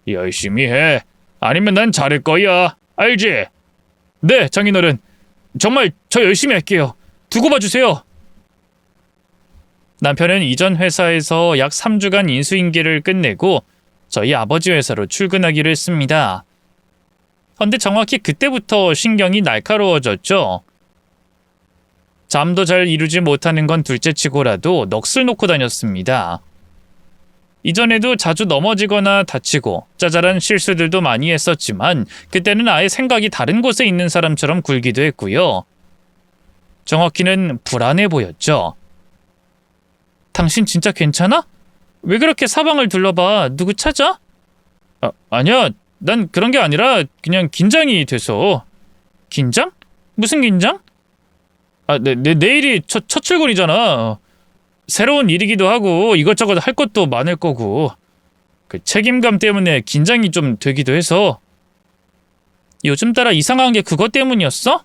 [SPEAKER 1] 열심히 해. 아니면 난 잘할 거야. 알지? 네, 장인어른. 정말 저 열심히 할게요. 두고 봐주세요. 남편은 이전 회사에서 약 3주간 인수인계를 끝내고 저희 아버지 회사로 출근하기로 했습니다. 그런데 정확히 그때부터 신경이 날카로워졌죠. 잠도 잘 이루지 못하는 건 둘째치고라도 넋을 놓고 다녔습니다. 이전에도 자주 넘어지거나 다치고 짜잘한 실수들도 많이 했었지만 그때는 아예 생각이 다른 곳에 있는 사람처럼 굴기도 했고요. 정확히는 불안해 보였죠. 당신 진짜 괜찮아? 왜 그렇게 사방을 둘러봐? 누구 찾아? 아니야. 난 그런 게 아니라 그냥 긴장이 돼서. 긴장? 무슨 긴장? 내일이 첫 출근이잖아. 새로운 일이기도 하고 이것저것 할 것도 많을 거고 그 책임감 때문에 긴장이 좀 되기도 해서. 요즘 따라 이상한 게 그것 때문이었어?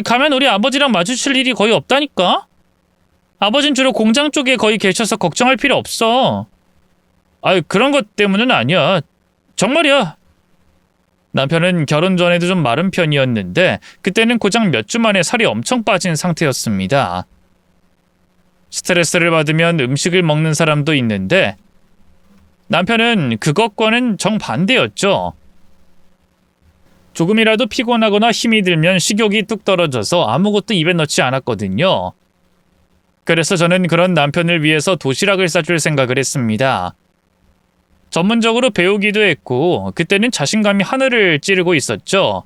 [SPEAKER 1] 가면 우리 아버지랑 마주칠 일이 거의 없다니까? 아버진 주로 공장 쪽에 거의 계셔서 걱정할 필요 없어. 그런 것 때문은 아니야. 정말이야. 남편은 결혼 전에도 좀 마른 편이었는데 그때는 고작 몇 주 만에 살이 엄청 빠진 상태였습니다. 스트레스를 받으면 음식을 먹는 사람도 있는데 남편은 그것과는 정반대였죠. 조금이라도 피곤하거나 힘이 들면 식욕이 뚝 떨어져서 아무것도 입에 넣지 않았거든요. 그래서 저는 그런 남편을 위해서 도시락을 싸줄 생각을 했습니다. 전문적으로 배우기도 했고 그때는 자신감이 하늘을 찌르고 있었죠.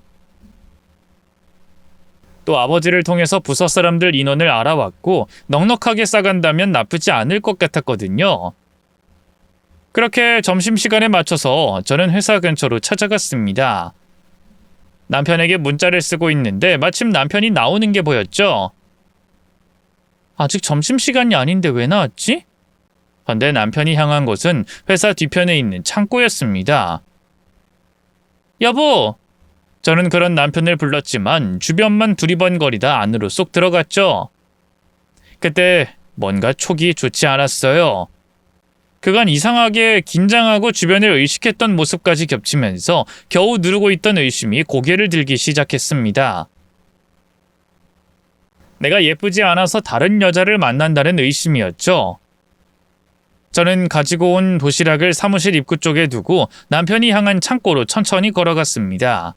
[SPEAKER 1] 또 아버지를 통해서 부서 사람들 인원을 알아왔고 넉넉하게 싸간다면 나쁘지 않을 것 같았거든요. 그렇게 점심시간에 맞춰서 저는 회사 근처로 찾아갔습니다. 남편에게 문자를 쓰고 있는데 마침 남편이 나오는 게 보였죠. 아직 점심시간이 아닌데 왜 나왔지? 근데 남편이 향한 곳은 회사 뒤편에 있는 창고였습니다. 여보! 저는 그런 남편을 불렀지만 주변만 두리번거리다 안으로 쏙 들어갔죠. 그때 뭔가 촉이 좋지 않았어요. 그간 이상하게 긴장하고 주변을 의식했던 모습까지 겹치면서 겨우 누르고 있던 의심이 고개를 들기 시작했습니다. 내가 예쁘지 않아서 다른 여자를 만난다는 의심이었죠. 저는 가지고 온 도시락을 사무실 입구 쪽에 두고 남편이 향한 창고로 천천히 걸어갔습니다.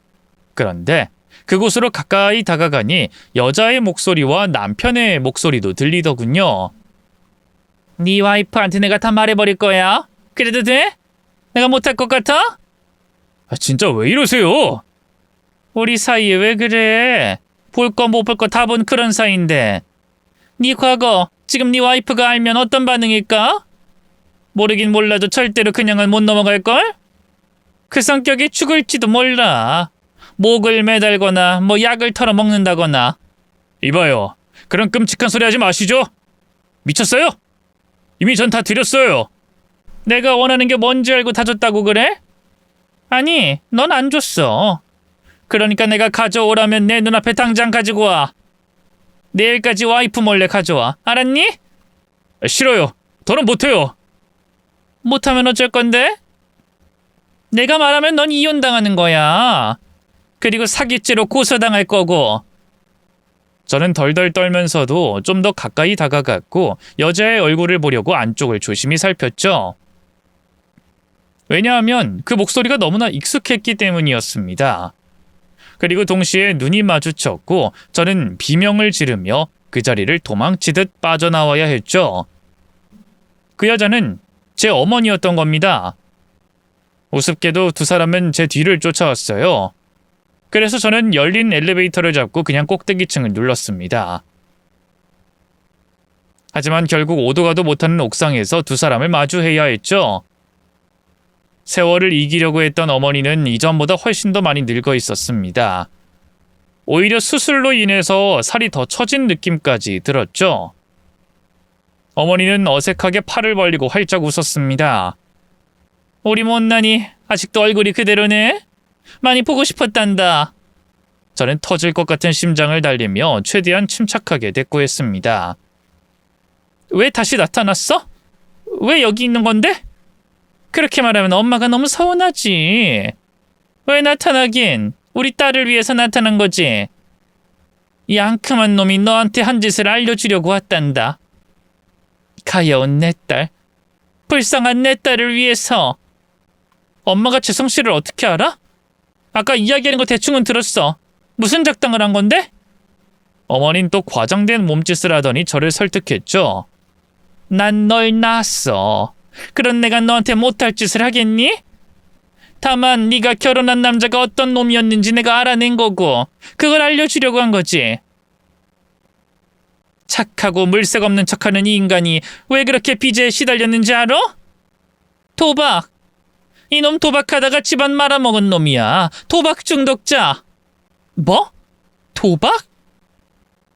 [SPEAKER 1] 그런데 그곳으로 가까이 다가가니 여자의 목소리와 남편의 목소리도 들리더군요. 네 와이프한테 내가 다 말해버릴 거야. 그래도 돼? 내가 못할 것 같아? 진짜 왜 이러세요? 우리 사이에 왜 그래? 볼 거 못 볼 거 다 본 그런 사이인데. 네 과거 지금 네 와이프가 알면 어떤 반응일까? 모르긴 몰라도 절대로 그냥은 못 넘어갈걸? 그 성격이 죽을지도 몰라. 목을 매달거나 약을 털어먹는다거나. 이봐요. 그런 끔찍한 소리 하지 마시죠. 미쳤어요? 이미 전 다 드렸어요. 내가 원하는 게 뭔지 알고 다 줬다고 그래? 아니, 넌 안 줬어. 그러니까 내가 가져오라면 내 눈앞에 당장 가지고 와. 내일까지 와이프 몰래 가져와. 알았니? 싫어요. 더는 못해요. 못하면 어쩔 건데? 내가 말하면 넌 이혼당하는 거야. 그리고 사기죄로 고소당할 거고. 저는 덜덜 떨면서도 좀 더 가까이 다가갔고 여자의 얼굴을 보려고 안쪽을 조심히 살폈죠. 왜냐하면 그 목소리가 너무나 익숙했기 때문이었습니다. 그리고 동시에 눈이 마주쳤고 저는 비명을 지르며 그 자리를 도망치듯 빠져나와야 했죠. 그 여자는 제 어머니였던 겁니다. 우습게도 두 사람은 제 뒤를 쫓아왔어요. 그래서 저는 열린 엘리베이터를 잡고 그냥 꼭대기층을 눌렀습니다. 하지만 결국 오도 가도 못하는 옥상에서 두 사람을 마주해야 했죠. 세월을 이기려고 했던 어머니는 이전보다 훨씬 더 많이 늙어 있었습니다. 오히려 수술로 인해서 살이 더 처진 느낌까지 들었죠. 어머니는 어색하게 팔을 벌리고 활짝 웃었습니다. 우리 못난이 아직도 얼굴이 그대로네? 많이 보고 싶었단다. 저는 터질 것 같은 심장을 달리며 최대한 침착하게 대꾸했습니다. 왜 다시 나타났어? 왜 여기 있는 건데? 그렇게 말하면 엄마가 너무 서운하지. 왜 나타나긴? 우리 딸을 위해서 나타난 거지. 이 앙큼한 놈이 너한테 한 짓을 알려주려고 왔단다. 가여운 내 딸. 불쌍한 내 딸을 위해서. 엄마가 재성 씨를 어떻게 알아? 아까 이야기하는 거 대충은 들었어. 무슨 작당을 한 건데? 어머닌 또 과장된 몸짓을 하더니 저를 설득했죠. 난 널 낳았어. 그런 내가 너한테 못할 짓을 하겠니? 다만 네가 결혼한 남자가 어떤 놈이었는지 내가 알아낸 거고 그걸 알려주려고 한 거지. 착하고 물색 없는 척하는 이 인간이 왜 그렇게 빚에 시달렸는지 알아? 도박. 이놈 도박하다가 집안 말아먹은 놈이야. 도박 중독자. 뭐? 도박?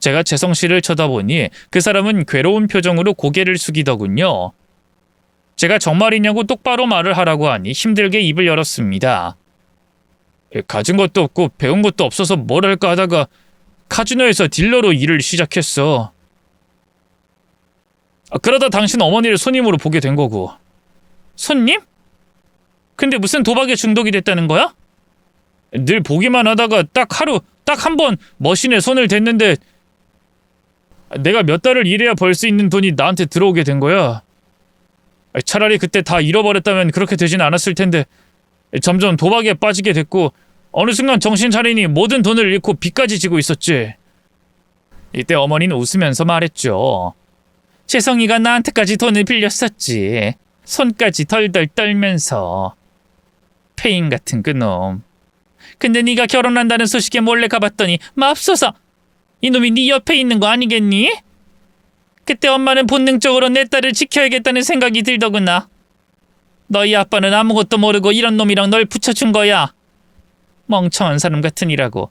[SPEAKER 1] 제가 재성 씨를 쳐다보니 그 사람은 괴로운 표정으로 고개를 숙이더군요. 제가 정말이냐고 똑바로 말을 하라고 하니 힘들게 입을 열었습니다. 가진 것도 없고 배운 것도 없어서 뭘 할까 하다가 카지노에서 딜러로 일을 시작했어. 그러다 당신 어머니를 손님으로 보게 된 거고. 손님? 근데 무슨 도박에 중독이 됐다는 거야? 늘 보기만 하다가 딱 한 번 머신에 손을 댔는데 내가 몇 달을 일해야 벌 수 있는 돈이 나한테 들어오게 된 거야. 차라리 그때 다 잃어버렸다면 그렇게 되진 않았을 텐데 점점 도박에 빠지게 됐고 어느 순간 정신 차리니 모든 돈을 잃고 빚까지 지고 있었지. 이때 어머니는 웃으면서 말했죠. 재성이가 나한테까지 돈을 빌렸었지. 손까지 덜덜 떨면서. 페인 같은 그놈. 근데 네가 결혼한다는 소식에 몰래 가봤더니 맙소사. 이놈이 네 옆에 있는 거 아니겠니? 그때 엄마는 본능적으로 내 딸을 지켜야겠다는 생각이 들더구나. 너희 아빠는 아무것도 모르고 이런 놈이랑 널 붙여준 거야. 멍청한 사람 같으니라고.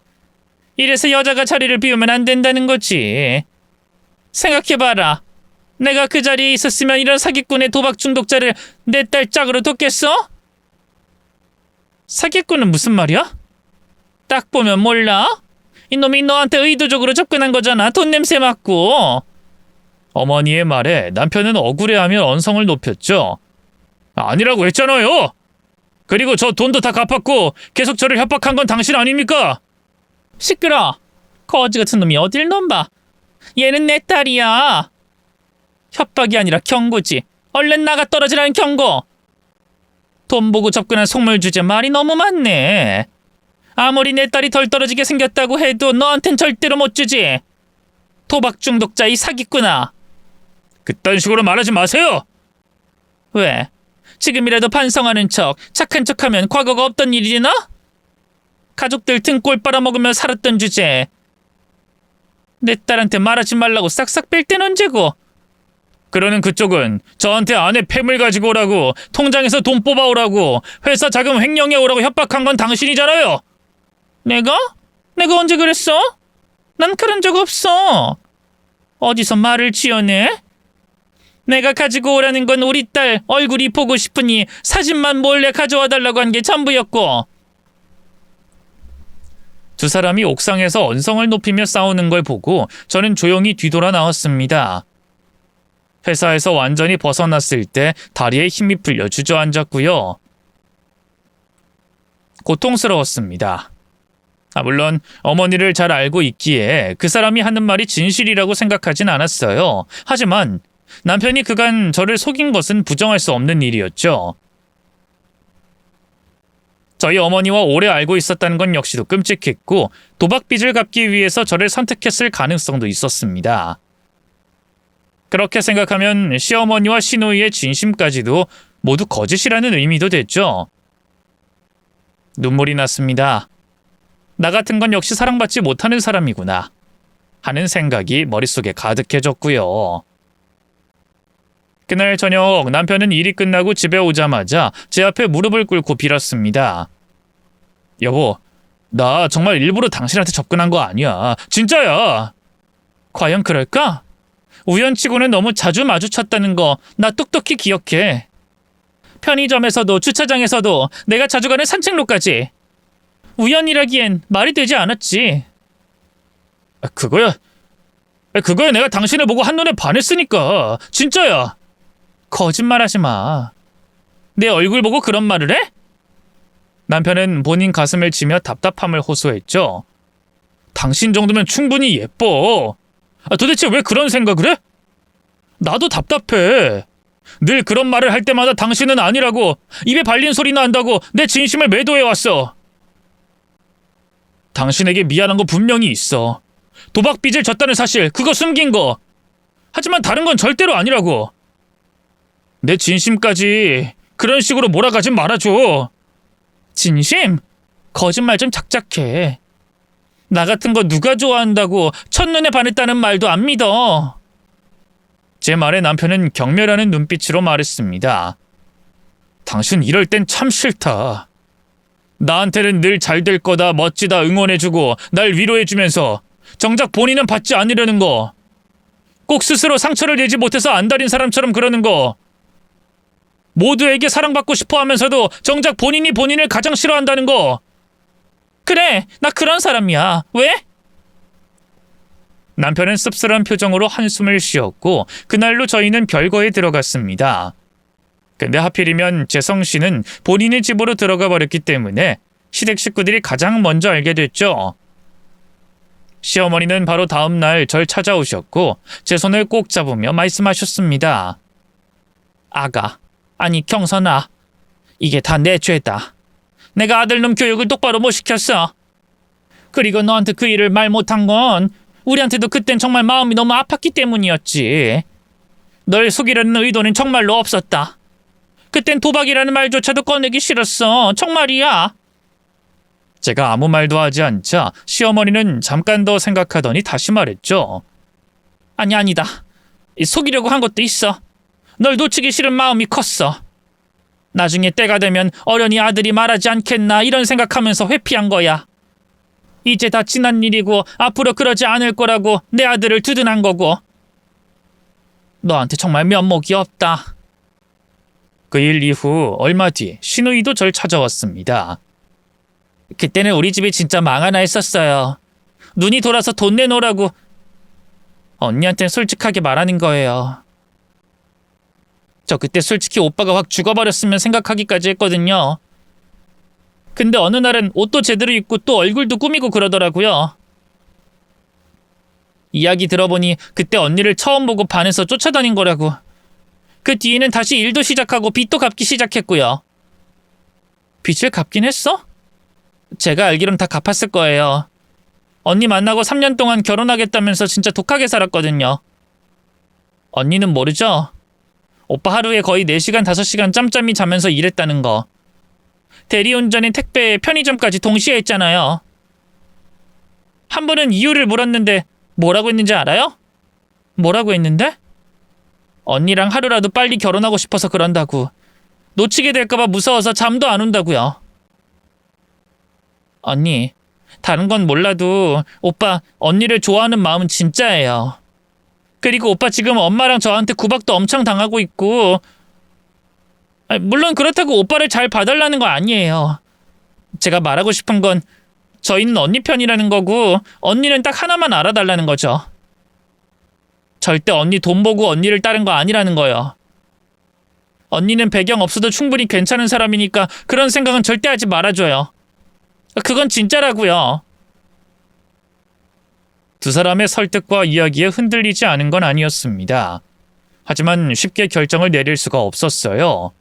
[SPEAKER 1] 이래서 여자가 자리를 비우면 안 된다는 거지. 생각해봐라. 내가 그 자리에 있었으면 이런 사기꾼의 도박 중독자를 내 딸 짝으로 뒀겠어? 사기꾼은 무슨 말이야? 딱 보면 몰라? 이놈이 너한테 의도적으로 접근한 거잖아. 돈 냄새 맡고. 어머니의 말에 남편은 억울해하며 언성을 높였죠. 아니라고 했잖아요. 그리고 저 돈도 다 갚았고 계속 저를 협박한 건 당신 아닙니까? 시끄러. 거지 같은 놈이 어딜 넘봐. 얘는 내 딸이야. 협박이 아니라 경고지. 얼른 나가 떨어지라는 경고. 돈 보고 접근한 속물 주제 말이 너무 많네. 아무리 내 딸이 덜 떨어지게 생겼다고 해도 너한텐 절대로 못 주지. 도박 중독자 이 사기꾼아. 그딴 식으로 말하지 마세요. 왜? 지금이라도 반성하는 척, 착한 척하면 과거가 없던 일이나? 가족들 등골 빨아먹으며 살았던 주제. 내 딸한테 말하지 말라고 싹싹 뺄 땐 언제고? 그러는 그쪽은 저한테 아내 폐물 가지고 오라고, 통장에서 돈 뽑아오라고, 회사 자금 횡령해 오라고 협박한 건 당신이잖아요. 내가? 내가 언제 그랬어? 난 그런 적 없어. 어디서 말을 지어내? 내가 가지고 오라는 건 우리 딸 얼굴이 보고 싶으니 사진만 몰래 가져와 달라고 한 게 전부였고. 두 사람이 옥상에서 언성을 높이며 싸우는 걸 보고 저는 조용히 뒤돌아 나왔습니다. 회사에서 완전히 벗어났을 때 다리에 힘이 풀려 주저앉았고요. 고통스러웠습니다. 물론 어머니를 잘 알고 있기에 그 사람이 하는 말이 진실이라고 생각하진 않았어요. 하지만 남편이 그간 저를 속인 것은 부정할 수 없는 일이었죠. 저희 어머니와 오래 알고 있었다는 건 역시도 끔찍했고 도박빚을 갚기 위해서 저를 선택했을 가능성도 있었습니다. 그렇게 생각하면 시어머니와 시누이의 진심까지도 모두 거짓이라는 의미도 됐죠. 눈물이 났습니다. 나 같은 건 역시 사랑받지 못하는 사람이구나 하는 생각이 머릿속에 가득해졌고요. 그날 저녁 남편은 일이 끝나고 집에 오자마자 제 앞에 무릎을 꿇고 빌었습니다. 여보, 나 정말 일부러 당신한테 접근한 거 아니야. 진짜야. 과연 그럴까? 우연치고는 너무 자주 마주쳤다는 거 나 똑똑히 기억해. 편의점에서도 주차장에서도 내가 자주 가는 산책로까지. 우연이라기엔 말이 되지 않았지. 그거야 내가 당신을 보고 한눈에 반했으니까. 진짜야. 거짓말하지 마. 내 얼굴 보고 그런 말을 해? 남편은 본인 가슴을 치며 답답함을 호소했죠. 당신 정도면 충분히 예뻐. 도대체 왜 그런 생각을 해? 나도 답답해. 늘 그런 말을 할 때마다 당신은 아니라고 입에 발린 소리나 한다고 내 진심을 매도해왔어. 당신에게 미안한 거 분명히 있어. 도박빚을 졌다는 사실, 그거 숨긴 거. 하지만 다른 건 절대로 아니라고. 내 진심까지 그런 식으로 몰아가지 말아줘. 진심? 거짓말 좀 작작해. 나 같은 거 누가 좋아한다고 첫눈에 반했다는 말도 안 믿어. 제 말에 남편은 경멸하는 눈빛으로 말했습니다. 당신 이럴 땐 참 싫다. 나한테는 늘 잘 될 거다 멋지다 응원해주고 날 위로해주면서 정작 본인은 받지 않으려는 거. 꼭 스스로 상처를 내지 못해서 안달인 사람처럼 그러는 거. 모두에게 사랑받고 싶어 하면서도 정작 본인이 본인을 가장 싫어한다는 거. 그래, 나 그런 사람이야. 왜? 남편은 씁쓸한 표정으로 한숨을 쉬었고 그날로 저희는 별거에 들어갔습니다. 근데 하필이면 재성 씨는 본인의 집으로 들어가 버렸기 때문에 시댁 식구들이 가장 먼저 알게 됐죠. 시어머니는 바로 다음 날 절 찾아오셨고 제 손을 꼭 잡으며 말씀하셨습니다. 아가, 아니 경선아, 이게 다 내 죄다. 내가 아들놈 교육을 똑바로 못 시켰어. 그리고 너한테 그 일을 말 못한 건 우리한테도 그땐 정말 마음이 너무 아팠기 때문이었지. 널 속이려는 의도는 정말로 없었다. 그땐 도박이라는 말조차도 꺼내기 싫었어. 정말이야. 제가 아무 말도 하지 않자 시어머니는 잠깐 더 생각하더니 다시 말했죠. 아니다. 속이려고 한 것도 있어. 널 놓치기 싫은 마음이 컸어. 나중에 때가 되면 어련히 아들이 말하지 않겠나 이런 생각하면서 회피한 거야. 이제 다 지난 일이고 앞으로 그러지 않을 거라고 내 아들을 두둔한 거고. 너한테 정말 면목이 없다. 그 일 이후 얼마 뒤 시누이도 절 찾아왔습니다. 그때는 우리 집이 진짜 망하나 했었어요. 눈이 돌아서 돈 내놓으라고 언니한테는 솔직하게 말하는 거예요. 저 그때 솔직히 오빠가 확 죽어버렸으면 생각하기까지 했거든요. 근데 어느 날은 옷도 제대로 입고 또 얼굴도 꾸미고 그러더라고요. 이야기 들어보니 그때 언니를 처음 보고 반해서 쫓아다닌 거라고. 그 뒤에는 다시 일도 시작하고 빚도 갚기 시작했고요. 빚을 갚긴 했어? 제가 알기론 다 갚았을 거예요. 언니 만나고 3년 동안 결혼하겠다면서 진짜 독하게 살았거든요. 언니는 모르죠? 오빠 하루에 거의 4시간, 5시간 짬짬이 자면서 일했다는 거. 대리운전에 택배에 편의점까지 동시에 했잖아요. 한 번은 이유를 물었는데 뭐라고 했는지 알아요? 뭐라고 했는데? 언니랑 하루라도 빨리 결혼하고 싶어서 그런다고. 놓치게 될까봐 무서워서 잠도 안 온다고요. 언니, 다른 건 몰라도 오빠 언니를 좋아하는 마음은 진짜예요. 그리고 오빠 지금 엄마랑 저한테 구박도 엄청 당하고 있고, 물론 그렇다고 오빠를 잘 봐달라는 거 아니에요. 제가 말하고 싶은 건 저희는 언니 편이라는 거고 언니는 딱 하나만 알아달라는 거죠. 절대 언니 돈 보고 언니를 따른 거 아니라는 거요. 언니는 배경 없어도 충분히 괜찮은 사람이니까 그런 생각은 절대 하지 말아줘요. 그건 진짜라고요. 두 사람의 설득과 이야기에 흔들리지 않은 건 아니었습니다. 하지만 쉽게 결정을 내릴 수가 없었어요.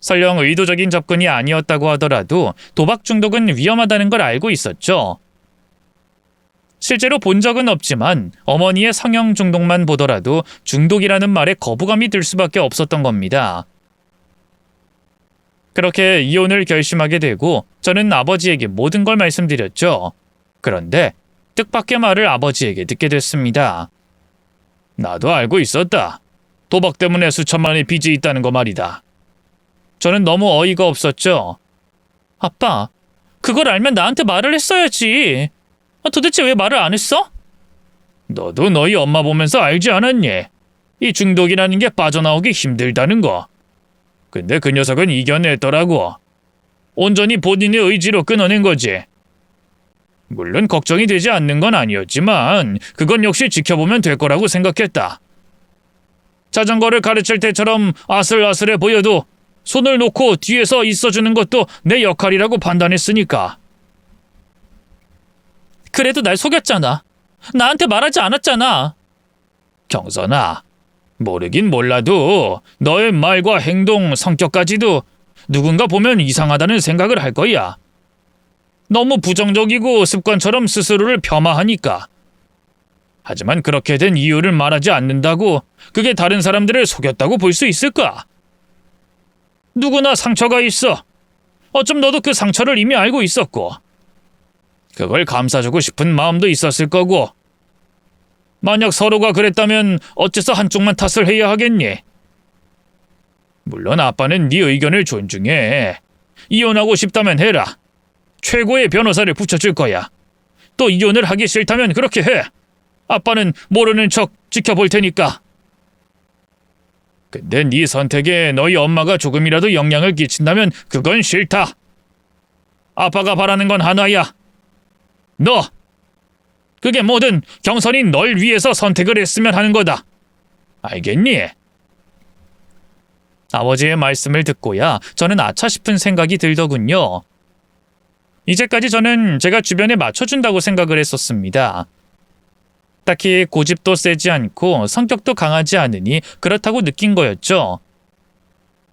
[SPEAKER 1] 설령 의도적인 접근이 아니었다고 하더라도 도박 중독은 위험하다는 걸 알고 있었죠. 실제로 본 적은 없지만 어머니의 성형 중독만 보더라도 중독이라는 말에 거부감이 들 수밖에 없었던 겁니다. 그렇게 이혼을 결심하게 되고 저는 아버지에게 모든 걸 말씀드렸죠. 그런데 뜻밖의 말을 아버지에게 듣게 됐습니다. 나도 알고 있었다. 도박 때문에 수천만의 빚이 있다는 거 말이다. 저는 너무 어이가 없었죠. 아빠, 그걸 알면 나한테 말을 했어야지. 도대체 왜 말을 안 했어? 너도 너희 엄마 보면서 알지 않았니? 이 중독이라는 게 빠져나오기 힘들다는 거. 근데 그 녀석은 이겨냈더라고. 온전히 본인의 의지로 끊어낸 거지. 물론 걱정이 되지 않는 건 아니었지만 그건 역시 지켜보면 될 거라고 생각했다. 자전거를 가르칠 때처럼 아슬아슬해 보여도 손을 놓고 뒤에서 있어주는 것도 내 역할이라고 판단했으니까. 그래도 날 속였잖아. 나한테 말하지 않았잖아. 경선아, 모르긴 몰라도 너의 말과 행동, 성격까지도 누군가 보면 이상하다는 생각을 할 거야. 너무 부정적이고 습관처럼 스스로를 폄하하니까. 하지만 그렇게 된 이유를 말하지 않는다고 그게 다른 사람들을 속였다고 볼 수 있을까? 누구나 상처가 있어. 어쩜 너도 그 상처를 이미 알고 있었고. 그걸 감싸주고 싶은 마음도 있었을 거고. 만약 서로가 그랬다면 어째서 한쪽만 탓을 해야 하겠니? 물론 아빠는 네 의견을 존중해. 이혼하고 싶다면 해라. 최고의 변호사를 붙여줄 거야. 또 이혼을 하기 싫다면 그렇게 해. 아빠는 모르는 척 지켜볼 테니까. 근데 네 선택에 너희 엄마가 조금이라도 영향을 끼친다면 그건 싫다. 아빠가 바라는 건 하나야. 너! 그게 뭐든 경선이 널 위해서 선택을 했으면 하는 거다. 알겠니? 아버지의 말씀을 듣고야 저는 아차 싶은 생각이 들더군요. 이제까지 저는 제가 주변에 맞춰준다고 생각을 했었습니다. 딱히 고집도 세지 않고 성격도 강하지 않으니 그렇다고 느낀 거였죠.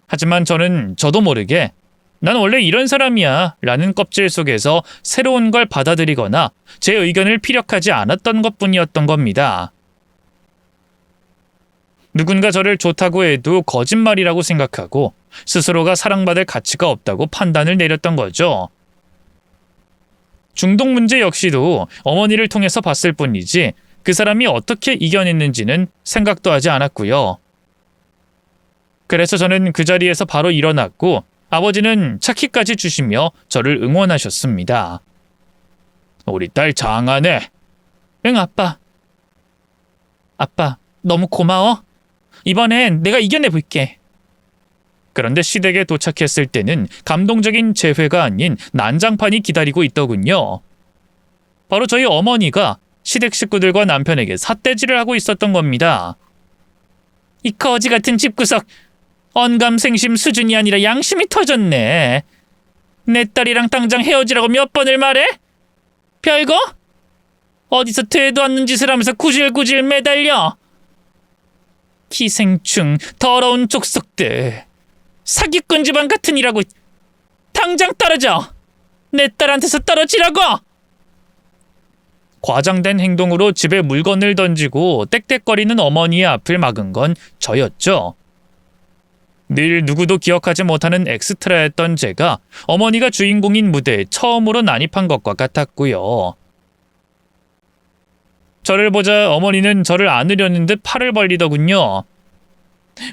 [SPEAKER 1] 하지만 저는 저도 모르게 난 원래 이런 사람이야 라는 껍질 속에서 새로운 걸 받아들이거나 제 의견을 피력하지 않았던 것뿐이었던 겁니다. 누군가 저를 좋다고 해도 거짓말이라고 생각하고 스스로가 사랑받을 가치가 없다고 판단을 내렸던 거죠. 중독 문제 역시도 어머니를 통해서 봤을 뿐이지 그 사람이 어떻게 이겨냈는지는 생각도 하지 않았고요. 그래서 저는 그 자리에서 바로 일어났고 아버지는 차키까지 주시며 저를 응원하셨습니다. 우리 딸 장하네. 응, 아빠. 아빠, 너무 고마워. 이번엔 내가 이겨내볼게. 그런데 시댁에 도착했을 때는 감동적인 재회가 아닌 난장판이 기다리고 있더군요. 바로 저희 어머니가 시댁 식구들과 남편에게 삿대질을 하고 있었던 겁니다. 이 거지 같은 집구석, 언감생심 수준이 아니라 양심이 터졌네. 내 딸이랑 당장 헤어지라고 몇 번을 말해? 별거? 어디서 되도 않는 짓을 하면서 구질구질 매달려. 기생충, 더러운 족속들. 사기꾼 집안 같으니라고. 당장 떨어져. 내 딸한테서 떨어지라고. 과장된 행동으로 집에 물건을 던지고 떽떽거리는 어머니의 앞을 막은 건 저였죠. 늘 누구도 기억하지 못하는 엑스트라였던 제가 어머니가 주인공인 무대에 처음으로 난입한 것과 같았고요. 저를 보자 어머니는 저를 안으려는 듯 팔을 벌리더군요.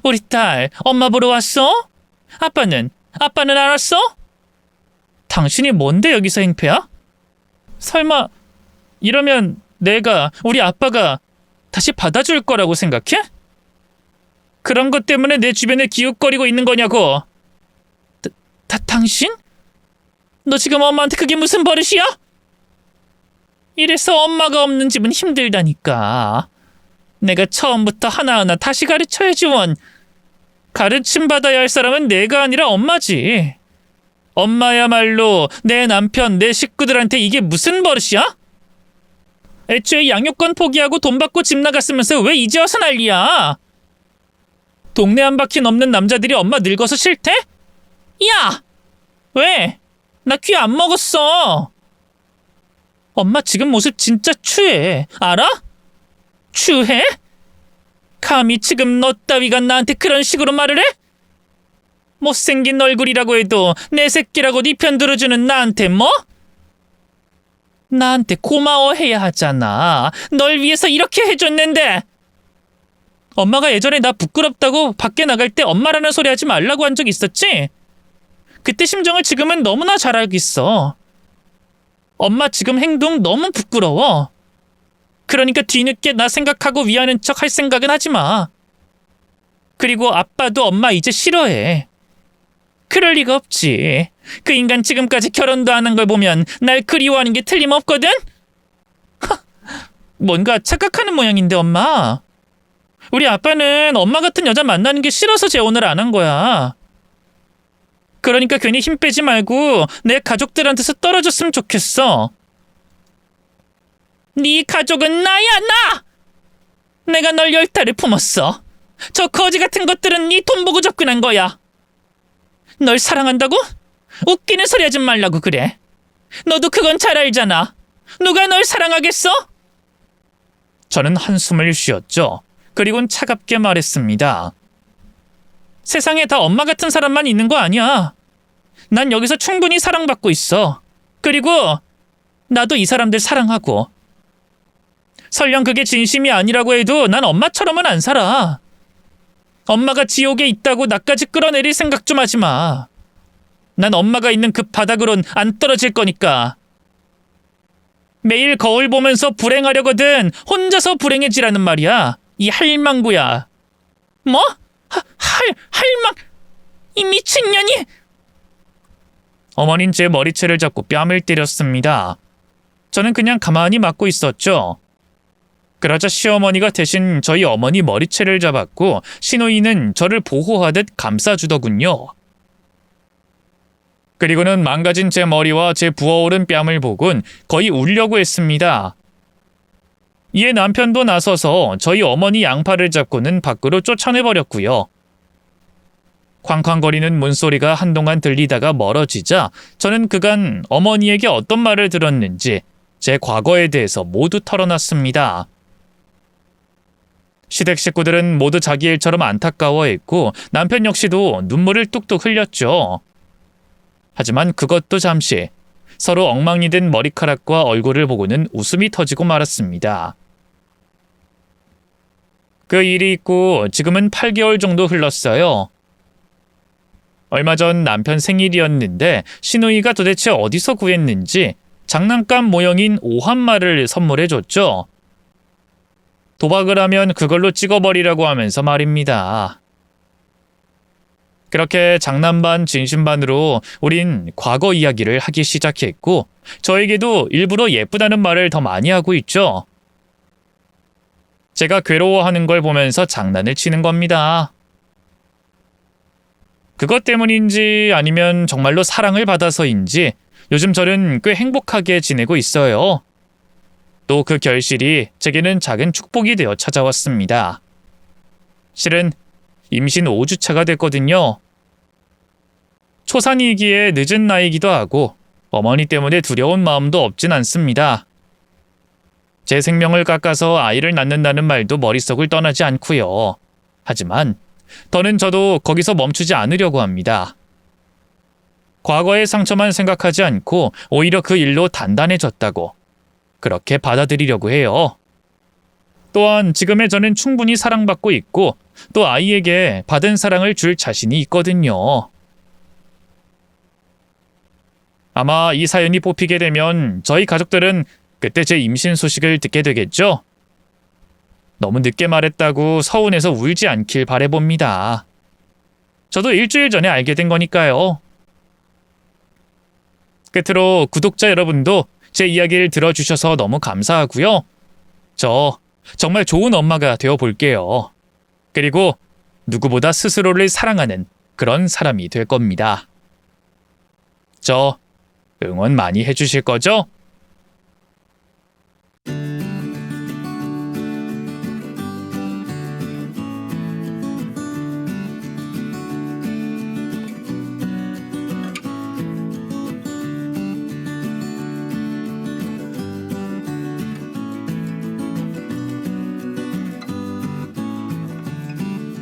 [SPEAKER 1] 우리 딸, 엄마 보러 왔어? 아빠는 알았어? 당신이 뭔데 여기서 행패야? 설마 이러면 우리 아빠가 다시 받아줄 거라고 생각해? 그런 것 때문에 내 주변에 기웃거리고 있는 거냐고. 당신? 너 지금 엄마한테 그게 무슨 버릇이야? 이래서 엄마가 없는 집은 힘들다니까. 내가 처음부터 하나하나 다시 가르쳐야지 원. 가르침 받아야 할 사람은 내가 아니라 엄마지. 엄마야말로 내 남편, 내 식구들한테 이게 무슨 버릇이야? 애초에 양육권 포기하고 돈 받고 집 나갔으면서 왜 이제 와서 난리야? 동네 한 바퀴 넘는 남자들이 엄마 늙어서 싫대? 야! 왜? 나 귀 안 먹었어. 엄마 지금 모습 진짜 추해. 알아? 추해? 감히 지금 너 따위가 나한테 그런 식으로 말을 해? 못생긴 얼굴이라고 해도 내 새끼라고 네 편 들어주는 나한테 뭐? 나한테 고마워해야 하잖아. 널 위해서 이렇게 해줬는데. 엄마가 예전에 나 부끄럽다고 밖에 나갈 때 엄마라는 소리 하지 말라고 한 적 있었지? 그때 심정을 지금은 너무나 잘 알고 있어. 엄마 지금 행동 너무 부끄러워. 그러니까 뒤늦게 나 생각하고 위하는 척 할 생각은 하지 마. 그리고 아빠도 엄마 이제 싫어해. 그럴 리가 없지. 그 인간 지금까지 결혼도 안 한 걸 보면 날 그리워하는 게 틀림없거든? 뭔가 착각하는 모양인데 엄마. 우리 아빠는 엄마 같은 여자 만나는 게 싫어서 재혼을 안 한 거야. 그러니까 괜히 힘 빼지 말고 내 가족들한테서 떨어졌으면 좋겠어. 네 가족은 나야, 나! 내가 널 10달을 품었어. 저 거지 같은 것들은 네 돈 보고 접근한 거야. 널 사랑한다고? 웃기는 소리 하지 말라고 그래. 너도 그건 잘 알잖아. 누가 널 사랑하겠어? 저는 한숨을 쉬었죠. 그리고는 차갑게 말했습니다. 세상에 다 엄마 같은 사람만 있는 거 아니야. 난 여기서 충분히 사랑받고 있어. 그리고 나도 이 사람들 사랑하고. 설령 그게 진심이 아니라고 해도 난 엄마처럼은 안 살아. 엄마가 지옥에 있다고 나까지 끌어내릴 생각 좀 하지 마. 난 엄마가 있는 그 바닥으론 안 떨어질 거니까. 매일 거울 보면서 불행하려거든 혼자서 불행해지라는 말이야. 이 할망구야. 뭐? 할망? 이 미친년이? 어머닌 제 머리채를 잡고 뺨을 때렸습니다. 저는 그냥 가만히 맞고 있었죠. 그러자 시어머니가 대신 저희 어머니 머리채를 잡았고 시누이는 저를 보호하듯 감싸주더군요. 그리고는 망가진 제 머리와 제 부어오른 뺨을 보곤 거의 울려고 했습니다. 이에 남편도 나서서 저희 어머니 양팔을 잡고는 밖으로 쫓아내버렸고요. 쾅쾅거리는 문소리가 한동안 들리다가 멀어지자 저는 그간 어머니에게 어떤 말을 들었는지 제 과거에 대해서 모두 털어놨습니다. 시댁 식구들은 모두 자기 일처럼 안타까워했고 남편 역시도 눈물을 뚝뚝 흘렸죠. 하지만 그것도 잠시 서로 엉망이 된 머리카락과 얼굴을 보고는 웃음이 터지고 말았습니다. 그 일이 있고 지금은 8개월 정도 흘렀어요. 얼마 전 남편 생일이었는데 시누이가 도대체 어디서 구했는지 장난감 모형인 오한말을 선물해줬죠. 도박을 하면 그걸로 찍어버리라고 하면서 말입니다. 그렇게 장난 반 진심 반으로 우린 과거 이야기를 하기 시작했고 저에게도 일부러 예쁘다는 말을 더 많이 하고 있죠. 제가 괴로워하는 걸 보면서 장난을 치는 겁니다. 그것 때문인지 아니면 정말로 사랑을 받아서인지 요즘 저는 꽤 행복하게 지내고 있어요. 또 그 결실이 제게는 작은 축복이 되어 찾아왔습니다. 실은 임신 5주차가 됐거든요. 초산이기에 늦은 나이기도 하고 어머니 때문에 두려운 마음도 없진 않습니다. 제 생명을 깎아서 아이를 낳는다는 말도 머릿속을 떠나지 않고요. 하지만 더는 저도 거기서 멈추지 않으려고 합니다. 과거의 상처만 생각하지 않고 오히려 그 일로 단단해졌다고 그렇게 받아들이려고 해요. 또한 지금의 저는 충분히 사랑받고 있고 또 아이에게 받은 사랑을 줄 자신이 있거든요. 아마 이 사연이 뽑히게 되면 저희 가족들은 그때 제 임신 소식을 듣게 되겠죠? 너무 늦게 말했다고 서운해서 울지 않길 바라봅니다. 저도 일주일 전에 알게 된 거니까요. 끝으로 구독자 여러분도 제 이야기를 들어주셔서 너무 감사하고요. 저 정말 좋은 엄마가 되어 볼게요. 그리고 누구보다 스스로를 사랑하는 그런 사람이 될 겁니다. 저 응원 많이 해주실 거죠?